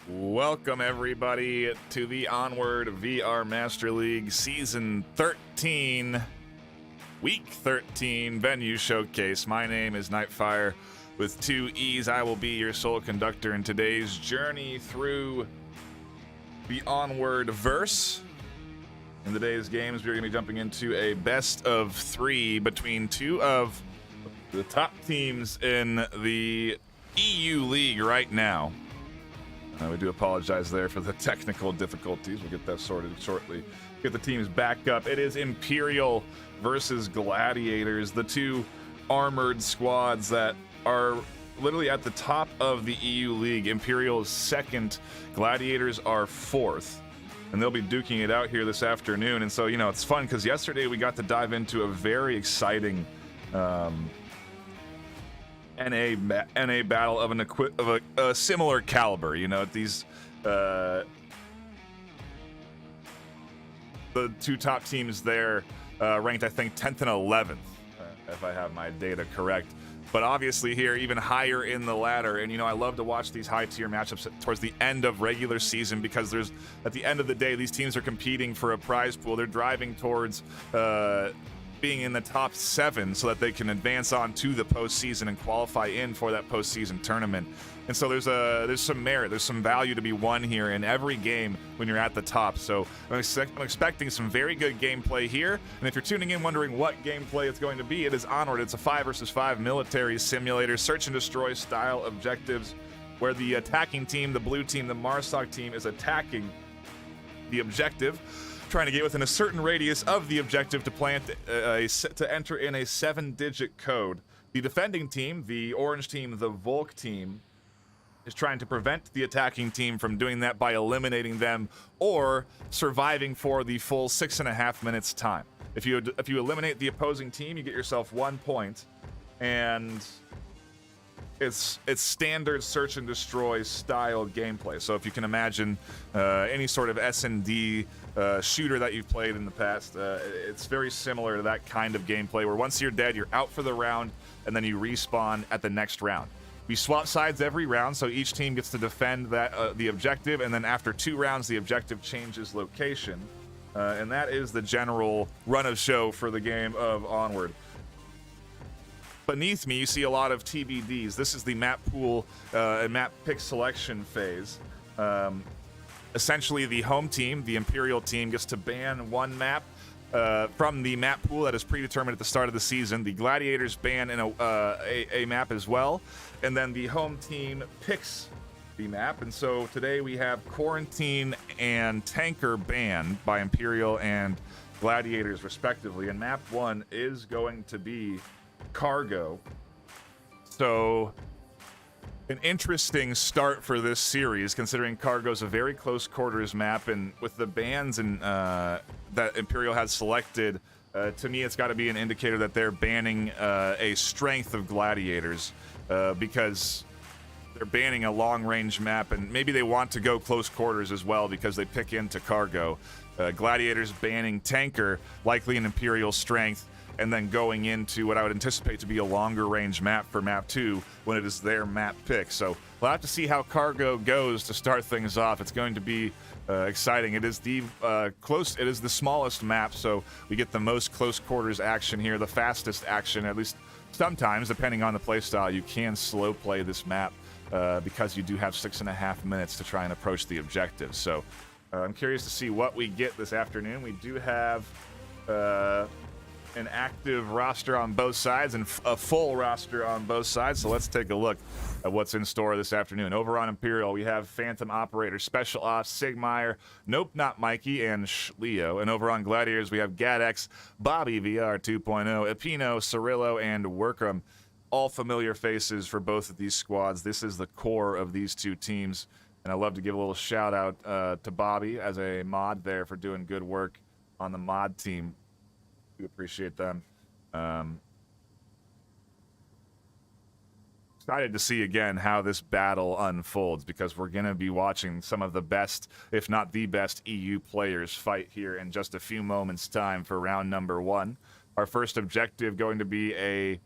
Welcome, everybody, to the Onward VR Master League Season 13, Week 13 Venue Showcase. My name is Nightfire with two E's. I will be your sole conductor in today's journey through the Onward verse. In today's games, we're going to be jumping into a best of three between two of the top teams in the EU League right now. We do apologize there for the technical difficulties. We'll get that sorted shortly. Get the teams back up. It is Imperial versus Gladiators, the two armored squads that are literally at the top of the EU League. Imperial is second, Gladiators are fourth, and they'll be duking it out here this afternoon. And so, it's fun because yesterday we got to dive into a very exciting NA battle of a similar caliber. These the two top teams there ranked, I think, 10th and 11th, if I have my data correct. But obviously here, even higher in the ladder. And I love to watch these high-tier matchups towards the end of regular season because at the end of the day, these teams are competing for a prize pool. They're driving towards being in the top 7 so that they can advance on to the postseason and qualify in for that postseason tournament. And so there's some merit, there's some value to be won here in every game when you're at the top. So I'm expecting some very good gameplay here. And if you're tuning in wondering what gameplay it's going to be, it is Onward. It's a 5 versus 5 military simulator, search and destroy style objectives, where the attacking team, the blue team, the Marsoc team, is attacking the objective, trying to get within a certain radius of the objective to enter in a 7-digit code. The defending team, the orange team, the Volk team, is trying to prevent the attacking team from doing that by eliminating them or surviving for the full 6.5 minutes time. If you eliminate the opposing team, you get yourself 1 point, and it's standard search and destroy style gameplay. So if you can imagine any sort of S&D shooter that you've played in the past, it's very similar to that kind of gameplay where once you're dead, you're out for the round, and then you respawn at the next round. We swap sides every round, so each team gets to defend the objective, and then after 2 rounds, the objective changes location. And that is the general run of show for the game of Onward. Beneath me, you see a lot of TBDs. This is the map pool and map pick selection phase. Essentially, the home team, the Imperial team, gets to ban one map from the map pool that is predetermined at the start of the season. The Gladiators ban a map as well, and then the home team picks the map. And so today we have Quarantine and Tanker banned by Imperial and Gladiators, respectively. And map 1 is going to be Cargo. So an interesting start for this series, considering Cargo's a very close quarters map, and with the bans that Imperial has selected, to me it's got to be an indicator that they're banning a strength of Gladiators, because they're banning a long-range map, and maybe they want to go close quarters as well because they pick into Cargo. Gladiators banning Tanker, likely an Imperial strength, and then going into what I would anticipate to be a longer range map for map 2 when it is their map pick. So we'll have to see how Cargo goes to start things off. It's going to be exciting. It is the smallest map, so we get the most close quarters action here, the fastest action, at least sometimes, depending on the playstyle. You can slow play this map because you do have 6.5 minutes to try and approach the objective. So I'm curious to see what we get this afternoon. We do have an active roster on both sides and a full roster on both sides. So let's take a look at what's in store this afternoon. Over on Imperial, we have Phantom Operator, Special Ops, Sigmeyer, Nope Not Mikey, and Leo. And over on Gladiators, we have Gadex, Bobby VR 2.0, Epino, Cirillo, and Workram. All familiar faces for both of these squads. This is the core of these two teams. And I'd love to give a little shout out to Bobby as a mod there for doing good work on the mod team. We appreciate them. Excited to see again how this battle unfolds, because we're going to be watching some of the best, if not the best, EU players fight here in just a few moments' time for round number 1. Our first objective going to be a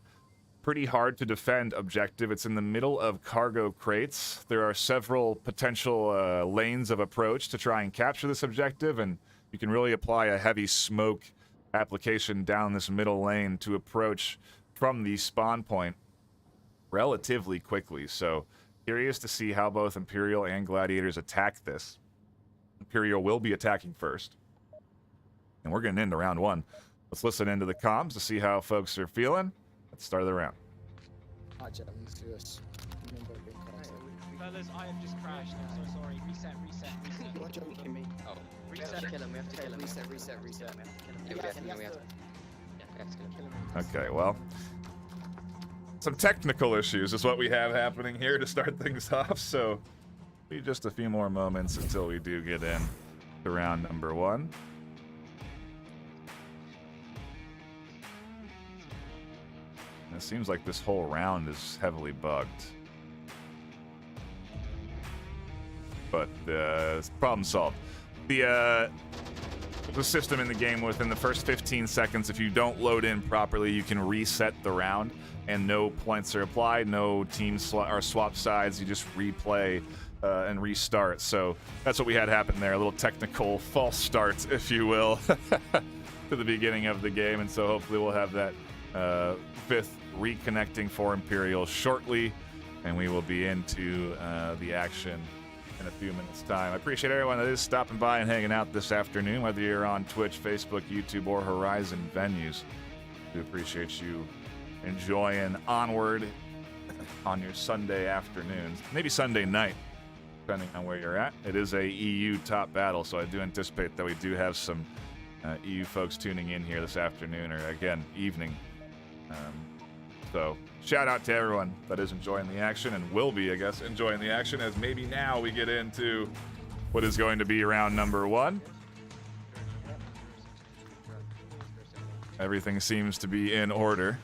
pretty hard to defend objective. It's in the middle of cargo crates. There are several potential lanes of approach to try and capture this objective, and you can really apply a heavy smoke application down this middle lane to approach from the spawn point relatively quickly. So curious to see how both Imperial and Gladiators attack this. Imperial will be attacking first, and we're getting into round 1. Let's listen into the comms to see how folks are feeling. Let's start the round. Fellas, I have just crashed. I'm so sorry. Reset. You're joking me. Oh, We have to kill him. Reset. We have to kill him. Okay, well, some technical issues is what we have happening here to start things off, so be just a few more moments until we do get in to round number 1. It seems like this whole round is heavily bugged. But problem solved. The system in the game, within the first 15 seconds, if you don't load in properly, you can reset the round, and no points are applied, no teams or swap sides, you just replay and restart. So that's what we had happen there, a little technical false start, if you will, to the beginning of the game, and so hopefully we'll have that 5th reconnecting for Imperial shortly, and we will be into the action in a few minutes' time. I appreciate everyone that is stopping by and hanging out this afternoon, whether you're on Twitch, Facebook, YouTube, or Horizon venues. I do appreciate you enjoying Onward on your Sunday afternoons, maybe Sunday night, depending on where you're at. It is a EU top battle, so I do anticipate that we do have some EU folks tuning in here this afternoon, or again, evening. So shout out to everyone that is enjoying the action and will be, I guess, enjoying the action, as maybe now we get into what is going to be round number 1. Everything seems to be in order,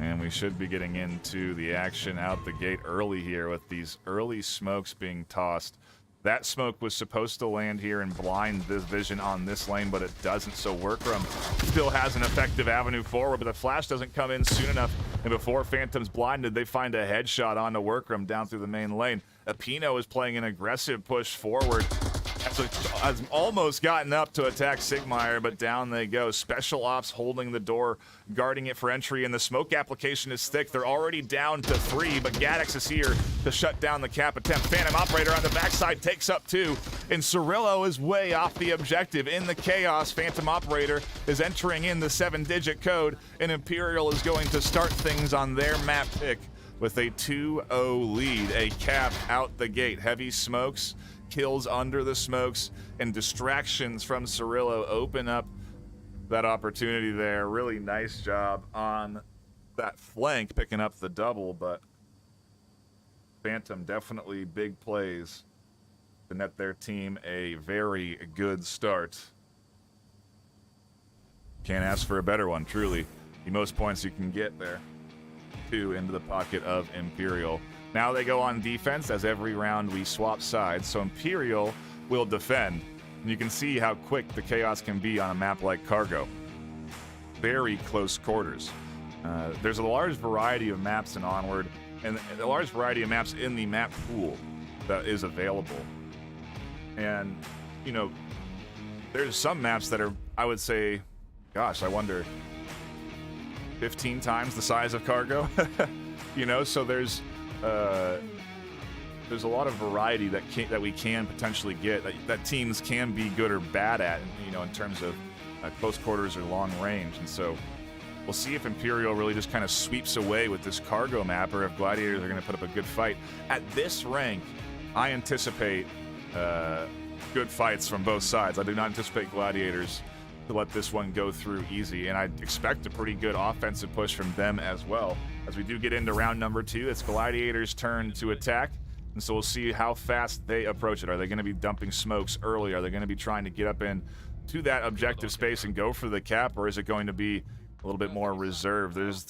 and we should be getting into the action out the gate early here with these early smokes being tossed. That smoke was supposed to land here and blind this vision on this lane, but it doesn't, so Workroom still has an effective avenue forward, but the flash doesn't come in soon enough, and before Phantom's blinded, they find a headshot onto Workroom down through the main lane. Apino is playing an aggressive push forward, has almost gotten up to attack Sigmire, but down they go. Special Ops holding the door, guarding it for entry, and the smoke application is thick. They're already down to 3, but Gaddix is here to shut down the cap attempt. Phantom Operator on the backside takes up 2, and Cirillo is way off the objective. In the chaos, Phantom Operator is entering in the 7-digit code, and Imperial is going to start things on their map pick with a 2-0 lead. A cap out the gate. Heavy smokes, kills under the smokes, and distractions from Cirillo open up that opportunity there. Really nice job on that flank, picking up the double, but Phantom definitely big plays to net their team a very good start. Can't ask for a better one, truly. The most points you can get there. 2 into the pocket of Imperial. Now they go on defense, as every round we swap sides, so Imperial will defend. And you can see how quick the chaos can be on a map like Cargo. Very close quarters. There's a large variety of maps in Onward, and a large variety of maps in the map pool that is available. And, you know, there's some maps that are, I would say, gosh, I wonder, 15 times the size of Cargo. You know, so there's a lot of variety that we can potentially get, that teams can be good or bad at, you know, in terms of close quarters or long range. And so we'll see if Imperial really just kind of sweeps away with this Cargo map, or if Gladiators are going to put up a good fight. At this rank, I anticipate good fights from both sides. I do not anticipate Gladiators to let this one go through easy, and I expect a pretty good offensive push from them as well. As we do get into round number 2, it's Gladiators' turn to attack, and so we'll see how fast they approach it. Are they going to be dumping smokes early? Are they going to be trying to get up in to that objective space and go for the cap, or is it going to be a little bit more reserved? There's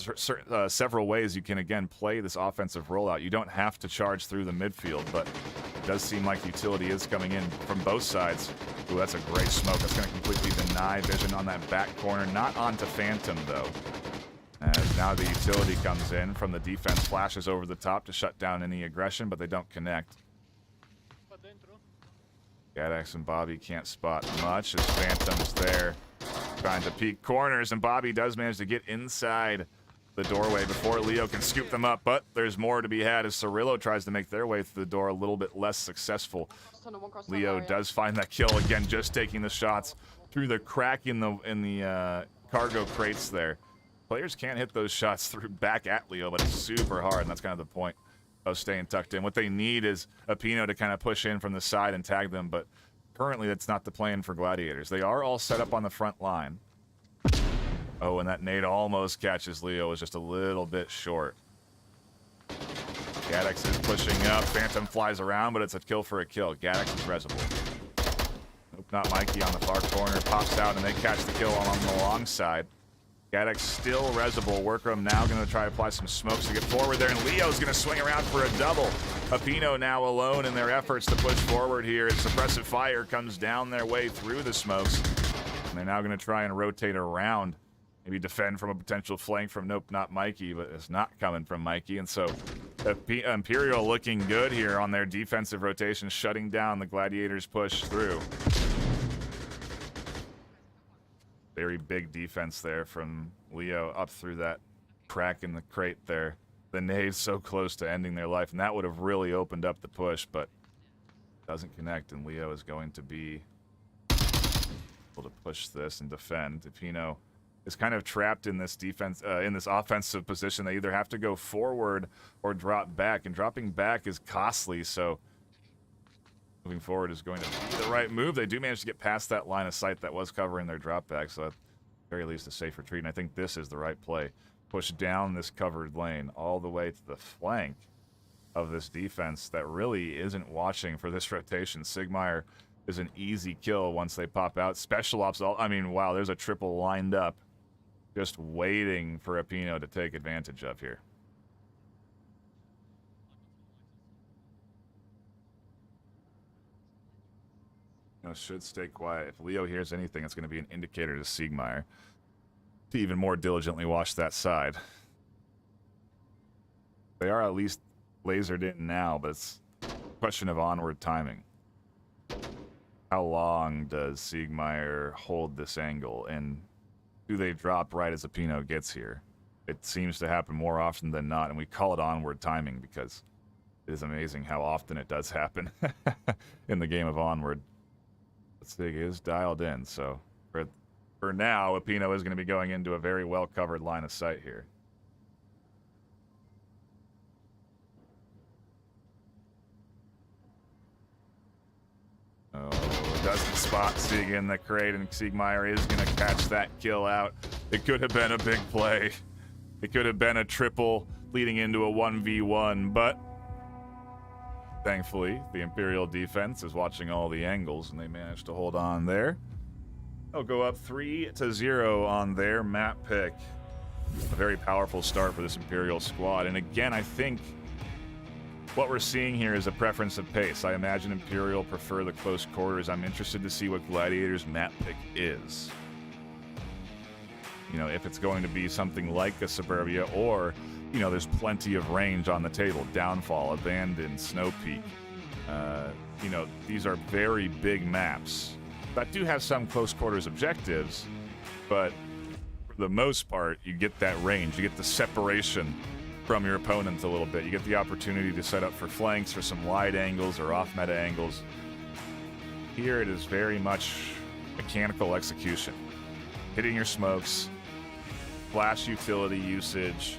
several ways you can, again, play this offensive rollout. You don't have to charge through the midfield, but it does seem like utility is coming in from both sides. Ooh, that's a great smoke. That's going to completely deny vision on that back corner. Not onto Phantom, though. As now the utility comes in from the defense, flashes over the top to shut down any aggression, but they don't connect. Gadex and Bobby can't spot much as Phantom's there trying to peek corners, and Bobby does manage to get inside the doorway before Leo can scoop them up, but there's more to be had as Cirillo tries to make their way through the door, a little bit less successful. Leo does find that kill again, just taking the shots through the crack in the cargo crates there. Players can't hit those shots through back at Leo, but it's super hard, and that's kind of the point of staying tucked in. What they need is a Pino to kind of push in from the side and tag them, but currently that's not the plan for Gladiators. They are all set up on the front line. Oh, and that nade almost catches Leo, is just a little bit short. Gadex is pushing up. Phantom flies around, but it's a kill for a kill. Gadex is resable. Nope, not Mikey on the far corner. Pops out, and they catch the kill on the long side. Gadex still resable. Workroom now going to try to apply some smokes to get forward there, and Leo's going to swing around for a double. Apino now alone in their efforts to push forward here as suppressive fire comes down their way through the smokes. And they're now going to try and rotate around. Maybe defend from a potential flank from, nope, not Mikey, but it's not coming from Mikey. And so Imperial looking good here on their defensive rotation, shutting down the Gladiators' push through. Very big defense there from Leo up through that crack in the crate there. The nade's so close to ending their life, and that would have really opened up the push, but doesn't connect, and Leo is going to be able to push this and defend. Apino is kind of trapped in this defense, in this offensive position. They either have to go forward or drop back, and dropping back is costly, so moving forward is going to be the right move. They do manage to get past that line of sight that was covering their drop back, so at the very least a safe retreat, and I think this is the right play. Push down this covered lane all the way to the flank of this defense that really isn't watching for this rotation. Sigmire is an easy kill once they pop out. Special Ops, I mean, wow, there's a triple lined up just waiting for Apino to take advantage of here. Should stay quiet. If Leo hears anything, it's going to be an indicator to Sigmire to even more diligently watch that side. They are at least lasered in now, but it's a question of onward timing. How long does Sigmire hold this angle, and do they drop right as Apino gets here? It seems to happen more often than not, and we call it onward timing because it is amazing how often it does happen in the game of Onward. Sig is dialed in, so for now, Apino is going to be going into a very well-covered line of sight here. Oh, doesn't spot Sig in the crate, and Sigmire is going to catch that kill out. It could have been a big play. It could have been a triple leading into a 1v1, but thankfully, the Imperial defense is watching all the angles, and they managed to hold on there. They'll go up 3-0 on their map pick. A very powerful start for this Imperial squad. And again, I think what we're seeing here is a preference of pace. I imagine Imperial prefer the close quarters. I'm interested to see what Gladiator's map pick is. You know, if it's going to be something like a Suburbia, or you know, there's plenty of range on the table. Downfall, Abandoned, Snow Peak. You know, these are very big maps that do have some close quarters objectives, but for the most part, you get that range. You get the separation from your opponent a little bit. You get the opportunity to set up for flanks, for some wide angles or off-meta angles. Here it is very much mechanical execution. Hitting your smokes, flash utility usage.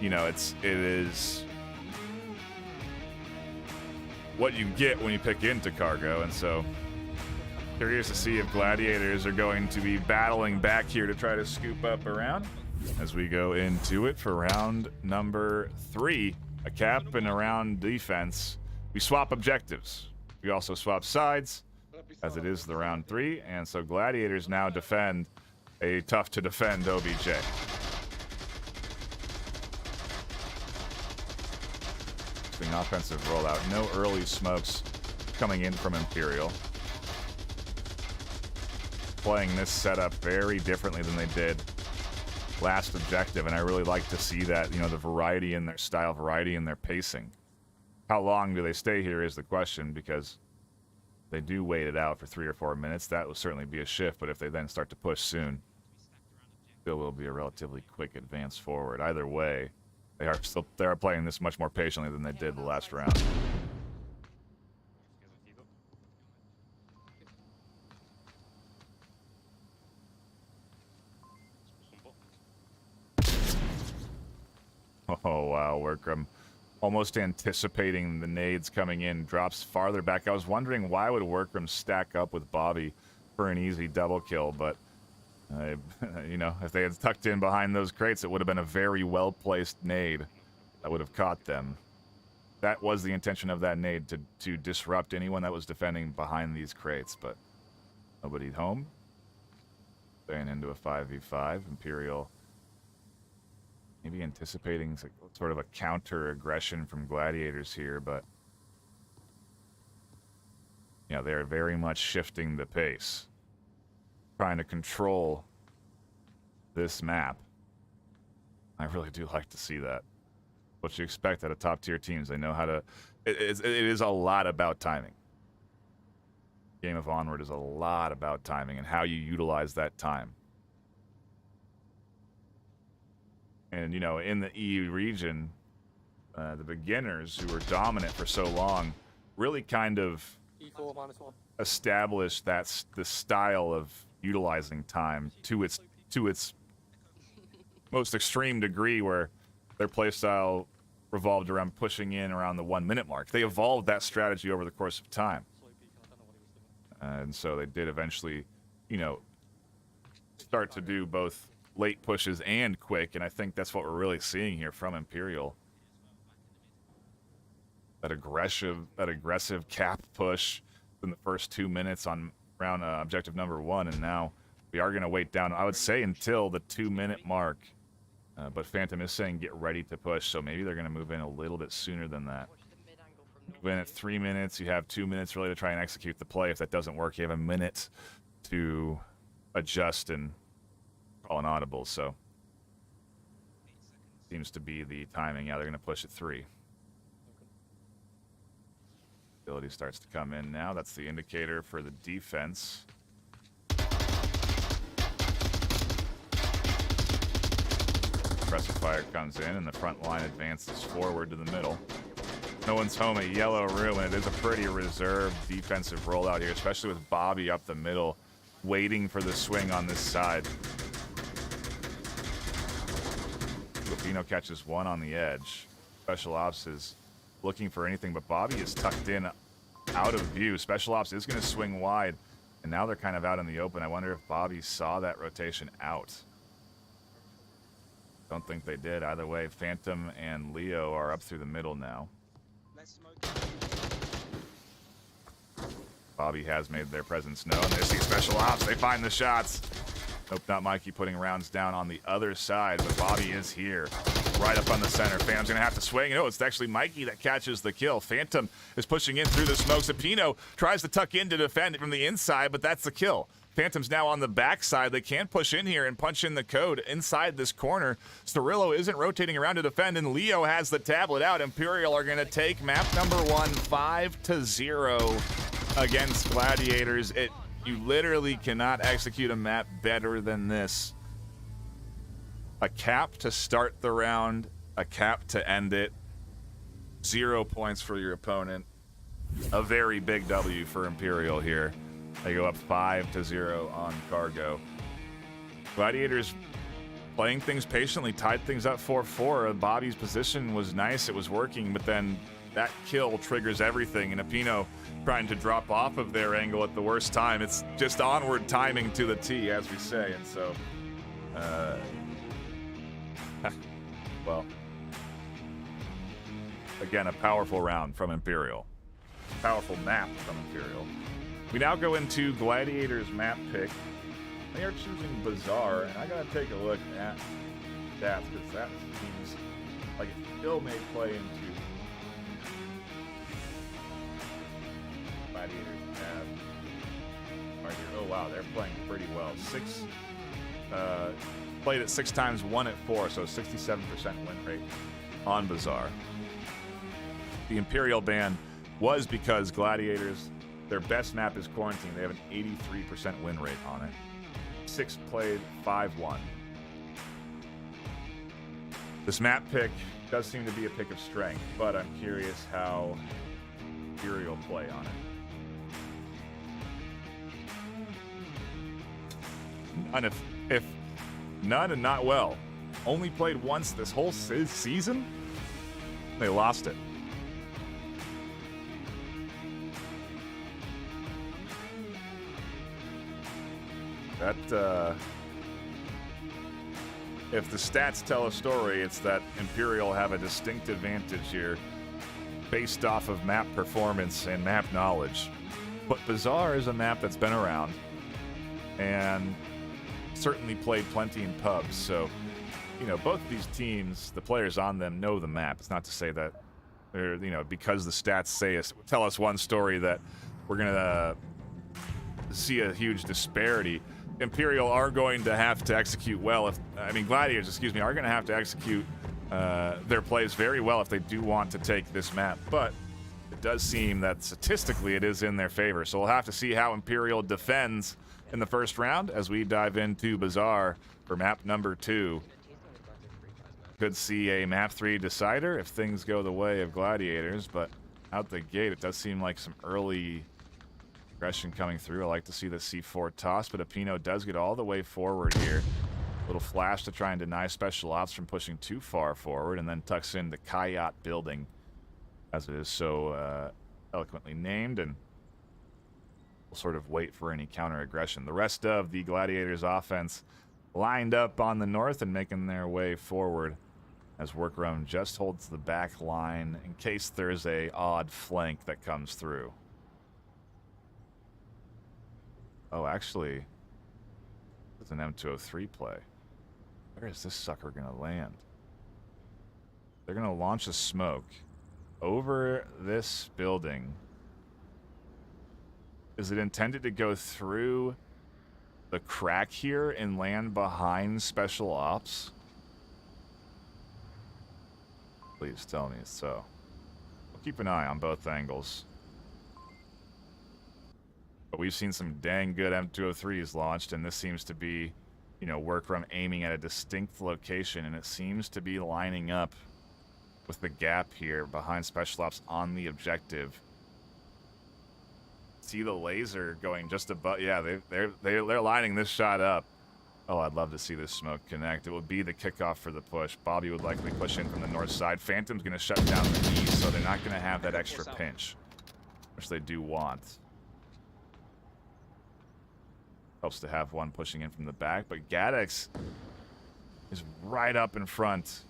You know, it is what you get when you pick into cargo, and so curious to see if Gladiators are going to be battling back here to try to scoop up around as we go into it for round number 3, a cap and a round defense. We swap objectives. We also swap sides, as it is the round 3, and so Gladiators now defend a tough to defend OBJ. Offensive rollout. No early smokes coming in from Imperial. Playing this setup very differently than they did last objective, and I really like to see that, you know, the variety in their style, variety in their pacing. How long do they stay here is the question, because they do wait it out for 3 or 4 minutes. That will certainly be a shift, but if they then start to push soon, still will be a relatively quick advance forward. Either way, they are playing this much more patiently than they did the last round. Oh wow, Workram almost anticipating the nades coming in, drops farther back. I was wondering why would Workram stack up with Bobby for an easy double kill, but you know, if they had tucked in behind those crates, it would have been a very well-placed nade that would have caught them. That was the intention of that nade, to disrupt anyone that was defending behind these crates, but nobody home. Staying into a 5v5. Imperial maybe anticipating sort of a counter-aggression from Gladiators here, but yeah, they're very much shifting the pace, trying to control this map. I really do like to see that. What you expect out of top-tier teams. They know how to... It is a lot about timing. Game of Onward is a lot about timing and how you utilize that time. And, you know, in the EU region, the beginners who were dominant for so long really kind of established that's the style of utilizing time to its most extreme degree, where their playstyle revolved around pushing in around the 1 minute mark. They evolved that strategy over the course of time. And so they did eventually, you know, start to do both late pushes and quick, and I think that's what we're really seeing here from Imperial. That aggressive cap push in the first 2 minutes on round objective number 1, and now we are going to wait down, I would say, until the 2 minute mark. But Phantom is saying get ready to push, so maybe they're going to move in a little bit sooner than that. Move in at 3 minutes, you have 2 minutes really to try and execute the play. If that doesn't work, you have a minute to adjust and call an audible, so seems to be the timing. Yeah, they're going to push at 3. Ability starts to come in now. That's the indicator for the defense. Suppressor fire comes in, and the front line advances forward to the middle. No one's home at yellow room, and it is a pretty reserved defensive rollout here, especially with Bobby up the middle, waiting for the swing on this side. Filipino catches one on the edge. Special Ops is looking for anything, but Bobby is tucked in out of view. Special Ops is going to swing wide, and now they're kind of out in the open. I wonder if Bobby saw that rotation out. Don't think they did. Either way, Phantom and Leo are up through the middle now. Bobby has made their presence known. They see Special Ops. They find the shots. Nope, not Mikey putting rounds down on the other side, but Bobby is here, right up on the center. Phantom's going to have to swing. No, it's actually Mikey that catches the kill. Phantom is pushing in through the smoke. Zapino tries to tuck in to defend it from the inside, but that's the kill. Phantom's now on the backside. They can push in here and punch in the code inside this corner. Cirillo isn't rotating around to defend, and Leo has the tablet out. Imperial are going to take map number 1, 5-0 against Gladiators. You literally cannot execute a map better than this. A cap to start the round, a cap to end it. 0 points for your opponent. A very big W for Imperial here. They go up 5-0 on Cargo. Gladiators playing things patiently, tied things up 4-4. Bobby's position was nice, it was working, but then that kill triggers everything, and Apino trying to drop off of their angle at the worst time. It's just Onward timing to the T, as we say, and so, well, again, a powerful round from Imperial. Powerful map from Imperial. We now go into Gladiators map pick. They are choosing Bazaar, and I gotta take a look at that, because that seems like it still may play into Gladiators have right here. Oh wow, they're playing pretty well. 6 Played it 6 times, won it 4, so 67% win rate on Bazaar. The Imperial ban was because Gladiators, their best map is Quarantine. They have an 83% win rate on it. 6 played, 5 won. This map pick does seem to be a pick of strength, but I'm curious how Imperial play on it. None, if none and not well. Only played once this whole season. They lost it. That, if the stats tell a story, it's that Imperial have a distinct advantage here based off of map performance and map knowledge. But Bazaar is a map that's been around and certainly played plenty in pubs, so you know, both of these teams, the players on them know the map. It's not to say that they're, you know, because the stats tell us one story that we're gonna see a huge disparity. Imperial are going to have to execute well Gladiators, excuse me, are going to have to execute their plays very well if they do want to take this map, but it does seem that statistically it is in their favor, so we'll have to see how Imperial defends in the first round as we dive into Bazaar for map number 2. Could see a map 3 decider if things go the way of Gladiators, but out the gate it does seem like some early aggression coming through. I like to see the C4 toss, but Apino does get all the way forward here. Little flash to try and deny Special Ops from pushing too far forward, and then tucks in the Kayat building, as it is so eloquently named, and we'll sort of wait for any counter aggression. The rest of the Gladiators offense lined up on the north and making their way forward as Workroom just holds the back line in case there's a odd flank that comes through. Oh, actually, it's an M203 play. Where is this sucker going to land? They're going to launch a smoke over this building. Is it intended to go through the crack here and land behind Special Ops? Please tell me so. We'll keep an eye on both angles. But we've seen some dang good M203s launched, and this seems to be, you know, Workroom aiming at a distinct location, and it seems to be lining up with the gap here behind Special Ops on the objective. See the laser going just above. Yeah, they're lining this shot up. Oh, I'd love to see this smoke connect. It would be the kickoff for the push. Bobby would likely push in from the north side. Phantom's going to shut down the east, so they're not going to have that extra pinch, which they do want. Helps to have one pushing in from the back, but Gaddix is right up in front.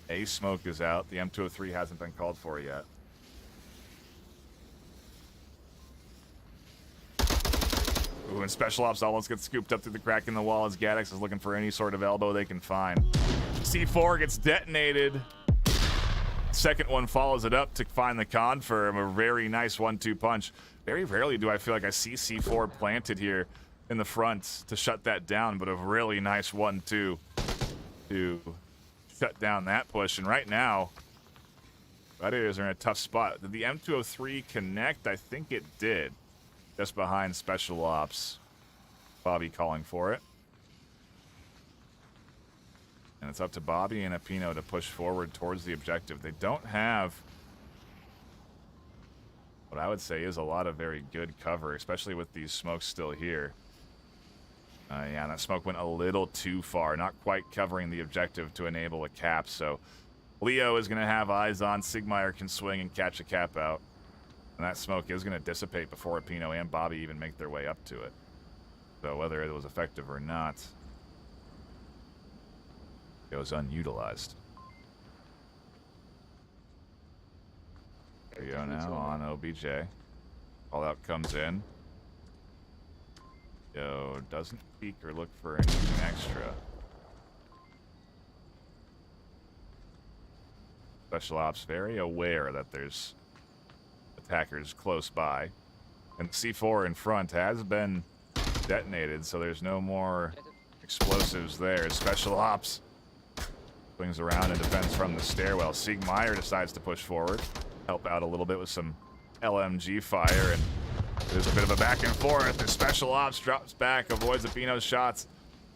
A smoke is out. The M203 hasn't been called for yet. Ooh, and Special Ops almost gets scooped up through the crack in the wall as Gaddix is looking for any sort of elbow they can find. C4 gets detonated. Second one follows it up to find the confirm. A very nice 1-2 punch. Very rarely do I feel like I see C4 planted here in the front to shut that down, but a really nice 1-2 to shut down that push. And right now, Gladiators are in a tough spot. Did the M203 connect? I think it did. Just behind Special Ops. Bobby calling for it. And it's up to Bobby and Apino to push forward towards the objective. They don't have what I would say is a lot of very good cover, especially with these smokes still here. Yeah, that smoke went a little too far, not quite covering the objective to enable a cap. So Leo is going to have eyes on. Sigmire can swing and catch a cap out. And that smoke is going to dissipate before Apino and Bobby even make their way up to it. So whether it was effective or not, it was unutilized. There you go now on OBJ. All out comes in. Yo, doesn't peek or look for anything extra. Special Ops very aware that there's attackers close by. And C4 in front has been detonated, so there's no more explosives there. Special Ops swings around and defends from the stairwell. Siegmeyer decides to push forward, help out a little bit with some LMG fire, and there's a bit of a back and forth. The Special Ops drops back, avoids Abino's shots.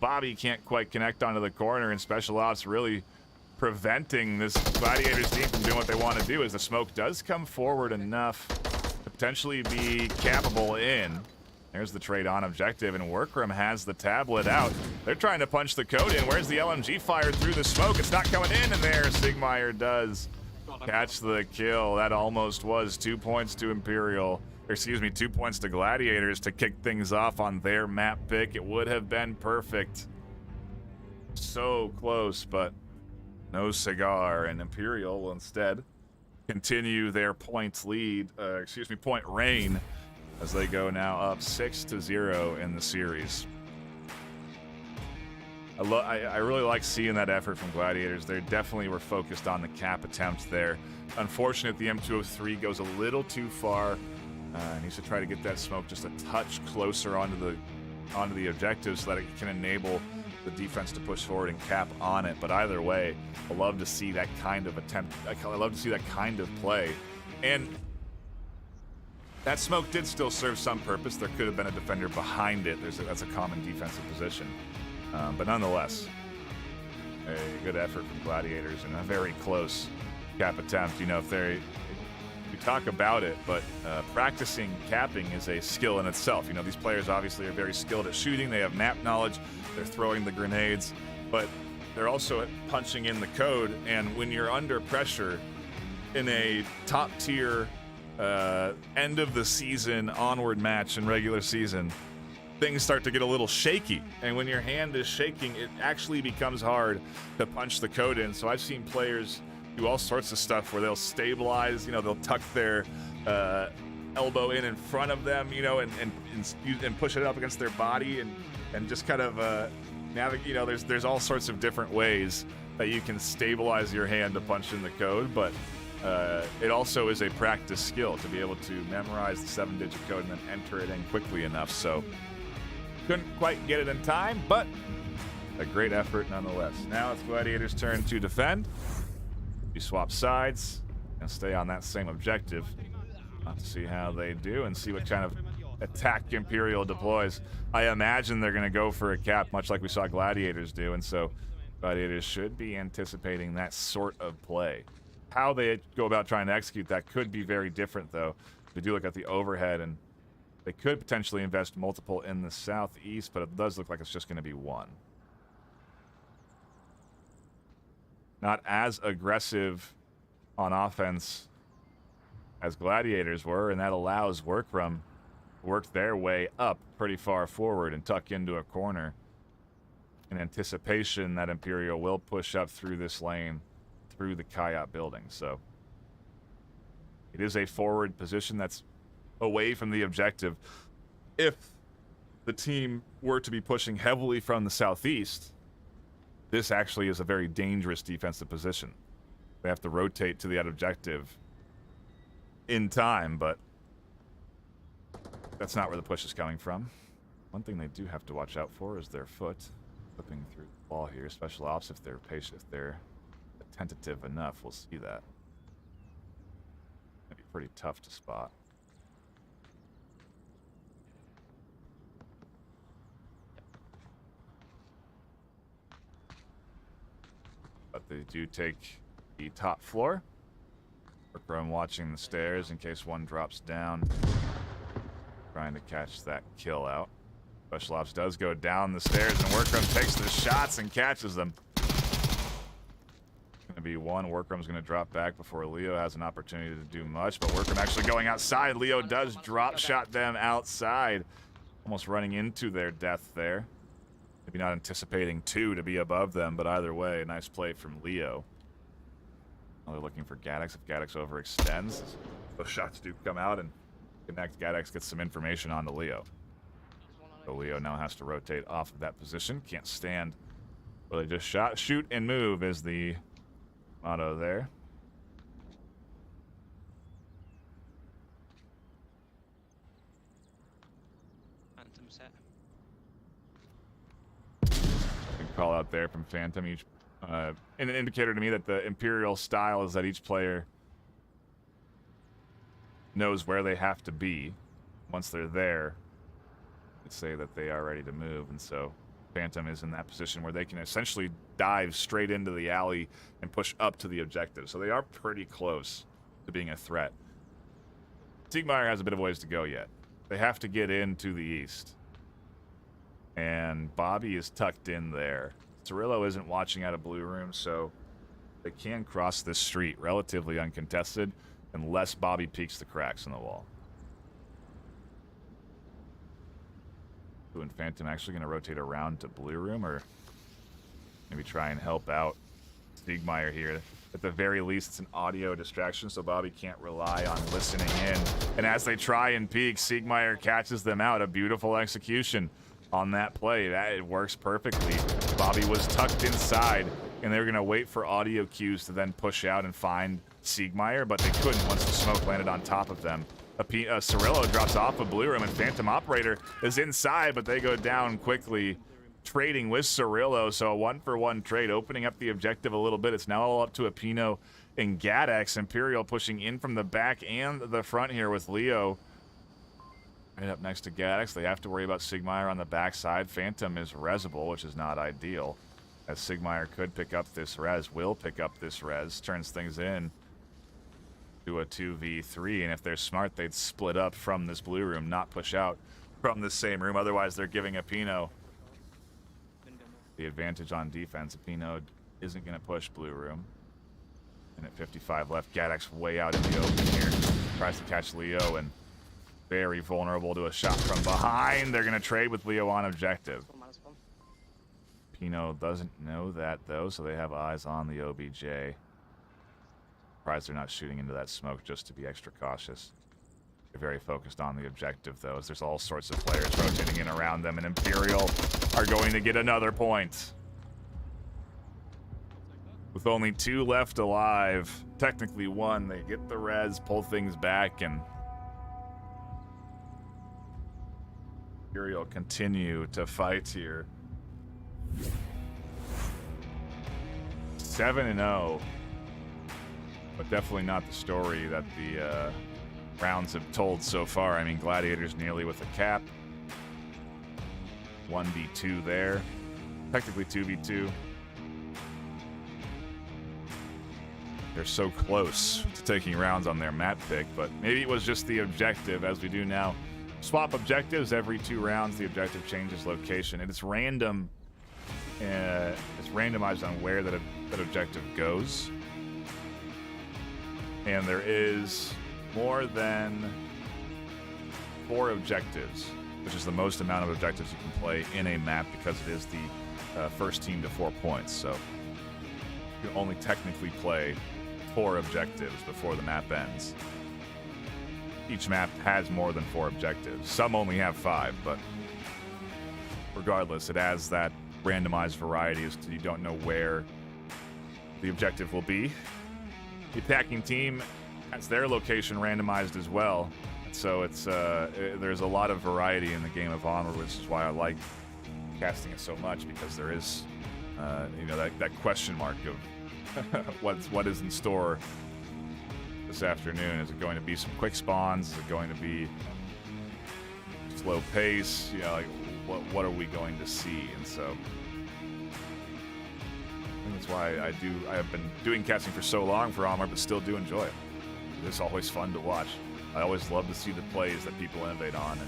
Bobby can't quite connect onto the corner, and Special Ops really preventing this Gladiators team from doing what they want to do, as the smoke does come forward enough to potentially be capable in. There's the trade on objective, and Workroom has the tablet out. They're trying to punch the code in. Where's the LMG fire through the smoke? It's not coming in, and there Siegmeyer does catch the kill. That almost was 2 points to Imperial. Or excuse me, 2 points to Gladiators to kick things off on their map pick. It would have been perfect. So close, but no cigar, and Imperial will instead continue their point lead, point reign, as they go now up 6-0 in the series. I really like seeing that effort from Gladiators. They definitely were focused on the cap attempt there. Unfortunate the M203 goes a little too far. Needs to try to get that smoke just a touch closer onto the objective so that it can enable the defense to push forward and cap on it. But either way, I love to see that kind of attempt. I love to see that kind of play. And that smoke did still serve some purpose. There could have been a defender behind it. That's a common defensive position. But nonetheless, a good effort from Gladiators and a very close cap attempt. You know, we talk about it, but practicing capping is a skill in itself. You know, these players obviously are very skilled at shooting. They have map knowledge. They're throwing the grenades, but they're also punching in the code. And when you're under pressure in a top tier end of the season Onward match in regular season, things start to get a little shaky. And when your hand is shaking, it actually becomes hard to punch the code in. So I've seen players do all sorts of stuff where they'll stabilize, you know, they'll tuck their elbow in front of them, you know, and push it up against their body and just kind of navigate. You know, there's all sorts of different ways that you can stabilize your hand to punch in the code, but it also is a practice skill to be able to memorize the 7-digit code and then enter it in quickly enough. So couldn't quite get it in time, but a great effort nonetheless. Now it's Gladiators' turn to defend. You swap sides and stay on that same objective. To see how they do and see what kind of attack Imperial deploys. I imagine they're going to go for a cap, much like we saw Gladiators do, and so Gladiators should be anticipating that sort of play. How they go about trying to execute that could be very different, though. They do look at the overhead, and they could potentially invest multiple in the southeast, but it does look like it's just going to be one. Not as aggressive on offense as Gladiators were, and that allows Workroom to work their way up pretty far forward and tuck into a corner in anticipation that Imperial will push up through this lane, through the Kayat building. So it is a forward position that's away from the objective. If the team were to be pushing heavily from the southeast, this actually is a very dangerous defensive position. They have to rotate to the objective in time, but that's not where the push is coming from. One thing they do have to watch out for is their foot flipping through the ball here. Special Ops, if they're patient, if they're tentative enough, we'll see that. It'd be pretty tough to spot. But they do take the top floor. Workroom watching the stairs in case one drops down. Trying to catch that kill out. Special Ops does go down the stairs, and Workroom takes the shots and catches them. Going to be one. Workroom's going to drop back before Leo has an opportunity to do much, but Workroom actually going outside. Leo does drop shot them outside. Almost running into their death there. Maybe not anticipating two to be above them, but either way, a nice play from Leo. Now they're looking for Gaddix. If Gaddix overextends, those shots do come out and connect. Gaddix gets some information onto Leo. So Leo now has to rotate off of that position. Can't stand where they just shot. Shoot and move is the motto there. Phantom set. call out there from Phantom. Each and an indicator to me that the Imperial style is that each player knows where they have to be. Once they're there, they say that they are ready to move, and so Phantom is in that position where they can essentially dive straight into the alley and push up to the objective. So they are pretty close to being a threat. Siegmeyer has a bit of ways to go yet. They have to get into the east. And Bobby is tucked in there. Cirillo isn't watching out of blue room, so they can cross this street relatively uncontested unless Bobby peeks the cracks in the wall. Ooh, and Phantom actually going to rotate around to blue room, or maybe try and help out Siegmeyer here. At the very least, it's an audio distraction, so Bobby can't rely on listening in. And as they try and peek, Siegmeyer catches them out. A beautiful execution on that play. It works perfectly. Bobby was tucked inside, and they were going to wait for audio cues to then push out and find Siegmeyer, but they couldn't once the smoke landed on top of them. Cirillo drops off of blue room, and Phantom Operator is inside, but they go down quickly, trading with Cirillo. So a 1-for-1 trade, opening up the objective a little bit. It's now all up to Apino and Gadex. Imperial pushing in from the back and the front here with Leo right up next to Gadex. They have to worry about Siegmeyer on the backside. Phantom is resable, which is not ideal, as Siegmeyer could pick up this res, will pick up this res, turns things in to a 2v3, and if they're smart, they'd split up from this blue room, not push out from the same room. Otherwise, they're giving Apino the advantage on defense. Apino isn't going to push blue room. And at 55 left, Gadex way out in the open here. Tries to catch Leo, and very vulnerable to a shot from behind. They're going to trade with Leo on objective. Apino doesn't know that, though, so they have eyes on the OBJ. Surprised they're not shooting into that smoke just to be extra cautious. They're very focused on the objective, though, as there's all sorts of players rotating in around them, and Imperial are going to get another point. With only 2 left alive, technically 1, they get the res, pull things back, and Imperial continue to fight here. 7-0. But definitely not the story that the rounds have told so far. I mean, Gladiators nearly with a cap. 1v2 there. Technically 2v2. They're so close to taking rounds on their map pick, but maybe it was just the objective, as we do now. Swap objectives every 2 rounds. The objective changes location, and it's random. It's randomized on where that objective goes. And there is more than 4 objectives, which is the most amount of objectives you can play in a map because it is the first team to 4 points. So you can only technically play 4 objectives before the map ends. Each map has more than 4 objectives. Some only have 5, but regardless, it has that randomized variety as to you don't know where the objective will be. The attacking team has their location randomized as well, so it's there's a lot of variety in the game of Onward, which is why I like casting it so much, because there is that question mark of what is in store this afternoon. Is it going to be some quick spawns? Is it going to be slow pace? What are we going to see? And so that's why I have been doing casting for so long for Onward, but still do enjoy it. It's always fun to watch. I always love to see the plays that people innovate on,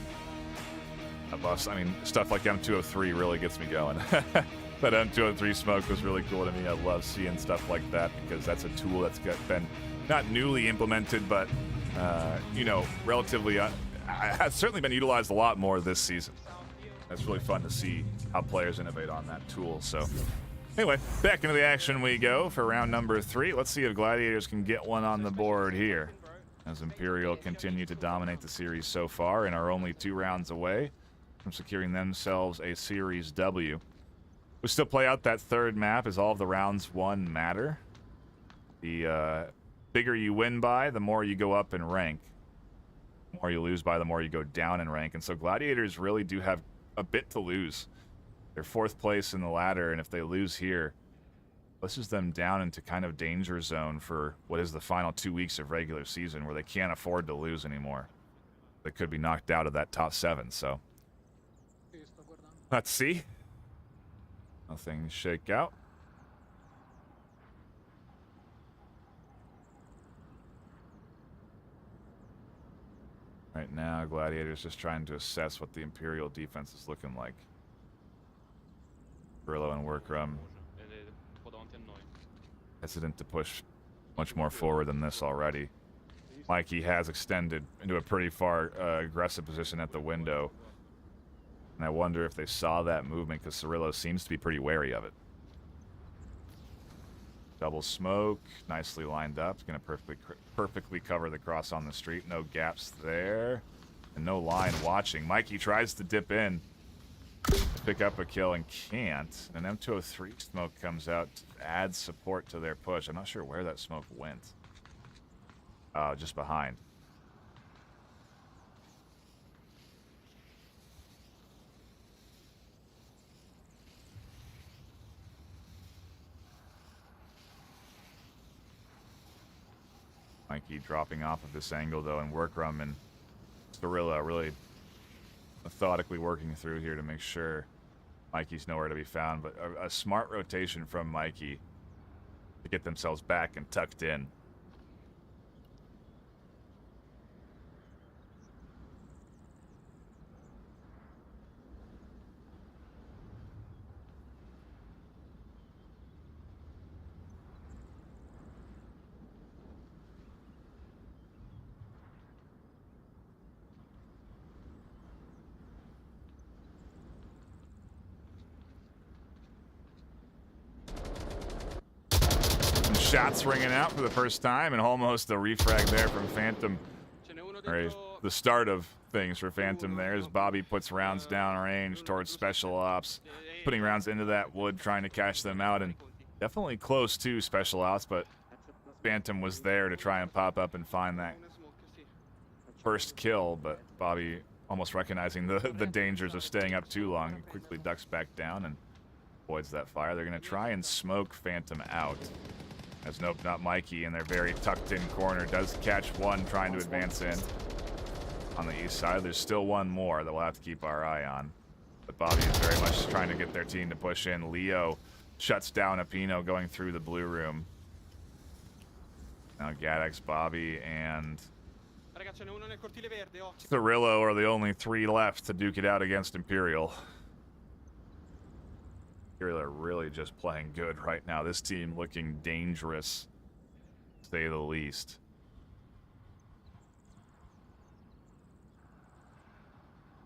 and stuff like M203 really gets me going. That M203 smoke was really cool to me. I love seeing stuff like that because that's a tool that's been not newly implemented, but relatively has certainly been utilized a lot more this season. It's really fun to see how players innovate on that tool. So anyway, back into the action we go for round number 3. Let's see if Gladiators can get one on the board here, as Imperial continue to dominate the series so far and are only 2 rounds away from securing themselves a Series W. We still play out that 3rd map as all of the rounds won matter. The bigger you win by, the more you go up in rank. The more you lose by, the more you go down in rank. And so Gladiators really do have a bit to lose. They're 4th place in the ladder, and if they lose here, pushes them down into kind of danger zone for what is the final 2 weeks of regular season, where they can't afford to lose anymore. They could be knocked out of that top 7, so let's see. Nothing shake out. Right now, Gladiator's just trying to assess what the Imperial defense is looking like. Brillo and Workrum hesitant to push much more forward than this already. Mikey has extended into a pretty far aggressive position at the window. And I wonder if they saw that movement, because Cirillo seems to be pretty wary of it. Double smoke, nicely lined up. Going to perfectly cover the cross on the street. No gaps there. And no line watching. Mikey tries to dip in to pick up a kill and can't. An M203 smoke comes out to add support to their push. I'm not sure where that smoke went. Just behind. Mikey dropping off of this angle, though, and Workrum and Cirillo really methodically working through here to make sure Mikey's nowhere to be found. But a smart rotation from Mikey to get themselves back and tucked in. Shots ringing out for the first time, and almost a refrag there from Phantom. Or the start of things for Phantom there as Bobby puts rounds down range towards Special Ops, putting rounds into that wood, trying to cash them out, and definitely close to Special Ops, but Phantom was there to try and pop up and find that first kill, but Bobby, almost recognizing the dangers of staying up too long, quickly ducks back down and avoids that fire. They're going to try and smoke Phantom out. As nope, not Mikey in their very tucked-in corner. Does catch one trying to advance in on the east side. There's still one more that we'll have to keep our eye on. But Bobby is very much trying to get their team to push in. Leo shuts down Apino going through the blue room. Now Gadex, Bobby, and Cirillo are the only 3 left to duke it out against Imperial. Imperial are really just playing good right now. This team looking dangerous, to say the least.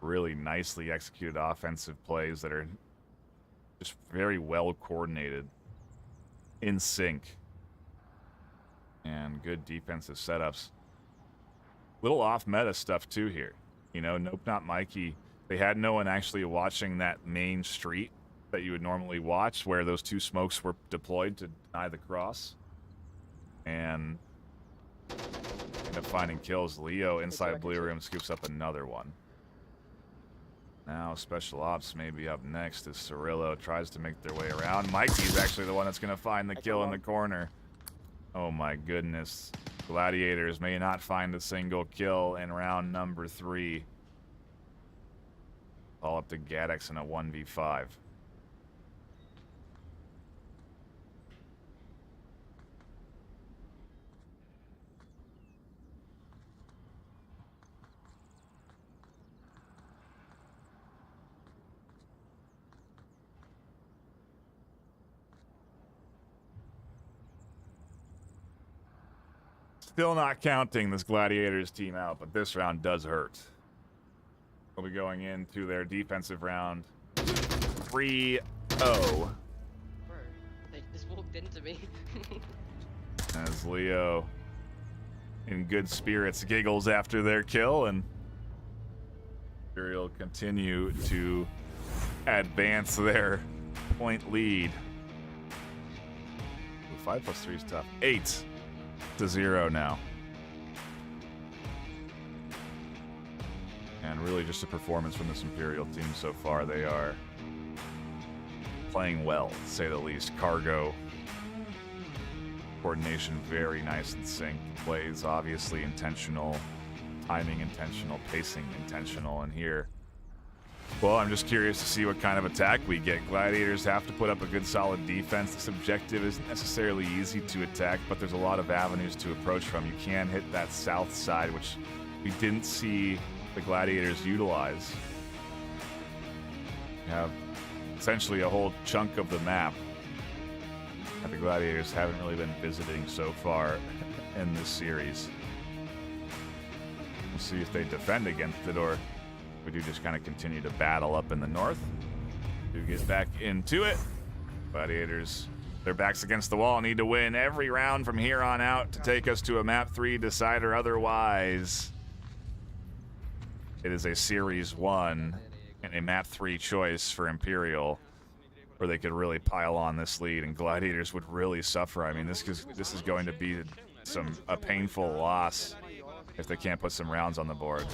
Really nicely executed offensive plays that are just very well coordinated, in sync, and good defensive setups. Little off-meta stuff too here. You know, Nope Not Mikey, they had no one actually watching that main street that you would normally watch, where those 2 smokes were deployed to deny the cross, and end up finding kills. Leo inside blue room scoops up another one. Now Special Ops may be up next as Cirillo tries to make their way around. Mikey's actually the one that's going to find the kill in the corner. Oh my goodness. Gladiators may not find a single kill in round number 3. All up to Gadex in a 1v5. Still not counting this Gladiators team out, but this round does hurt. We'll be going into their defensive round 3-0. Bro, they just walked into me. As Leo, in good spirits, giggles after their kill, and Imperial continue to advance their point lead. 5 + 3 is tough. 8-0 now. And really just a performance from this Imperial team so far. They are playing well, to say the least. Cargo coordination very nice in sync. Plays obviously intentional, timing intentional, pacing intentional, and here, well, I'm just curious to see what kind of attack we get. Gladiators have to put up a good solid defense. This objective isn't necessarily easy to attack, but there's a lot of avenues to approach from. You can hit that south side, which we didn't see the Gladiators utilize. You have essentially a whole chunk of the map that the Gladiators haven't really been visiting so far in this series. We'll see if they defend against it, or we do just kind of continue to battle up in the north. Do get back into it. Gladiators, their backs against the wall, need to win every round from here on out to take us to a map 3 decider. Otherwise, it is a series 1 and a map 3 choice for Imperial, where they could really pile on this lead, and Gladiators would really suffer. I mean, this is going to be a painful loss if they can't put some rounds on the board.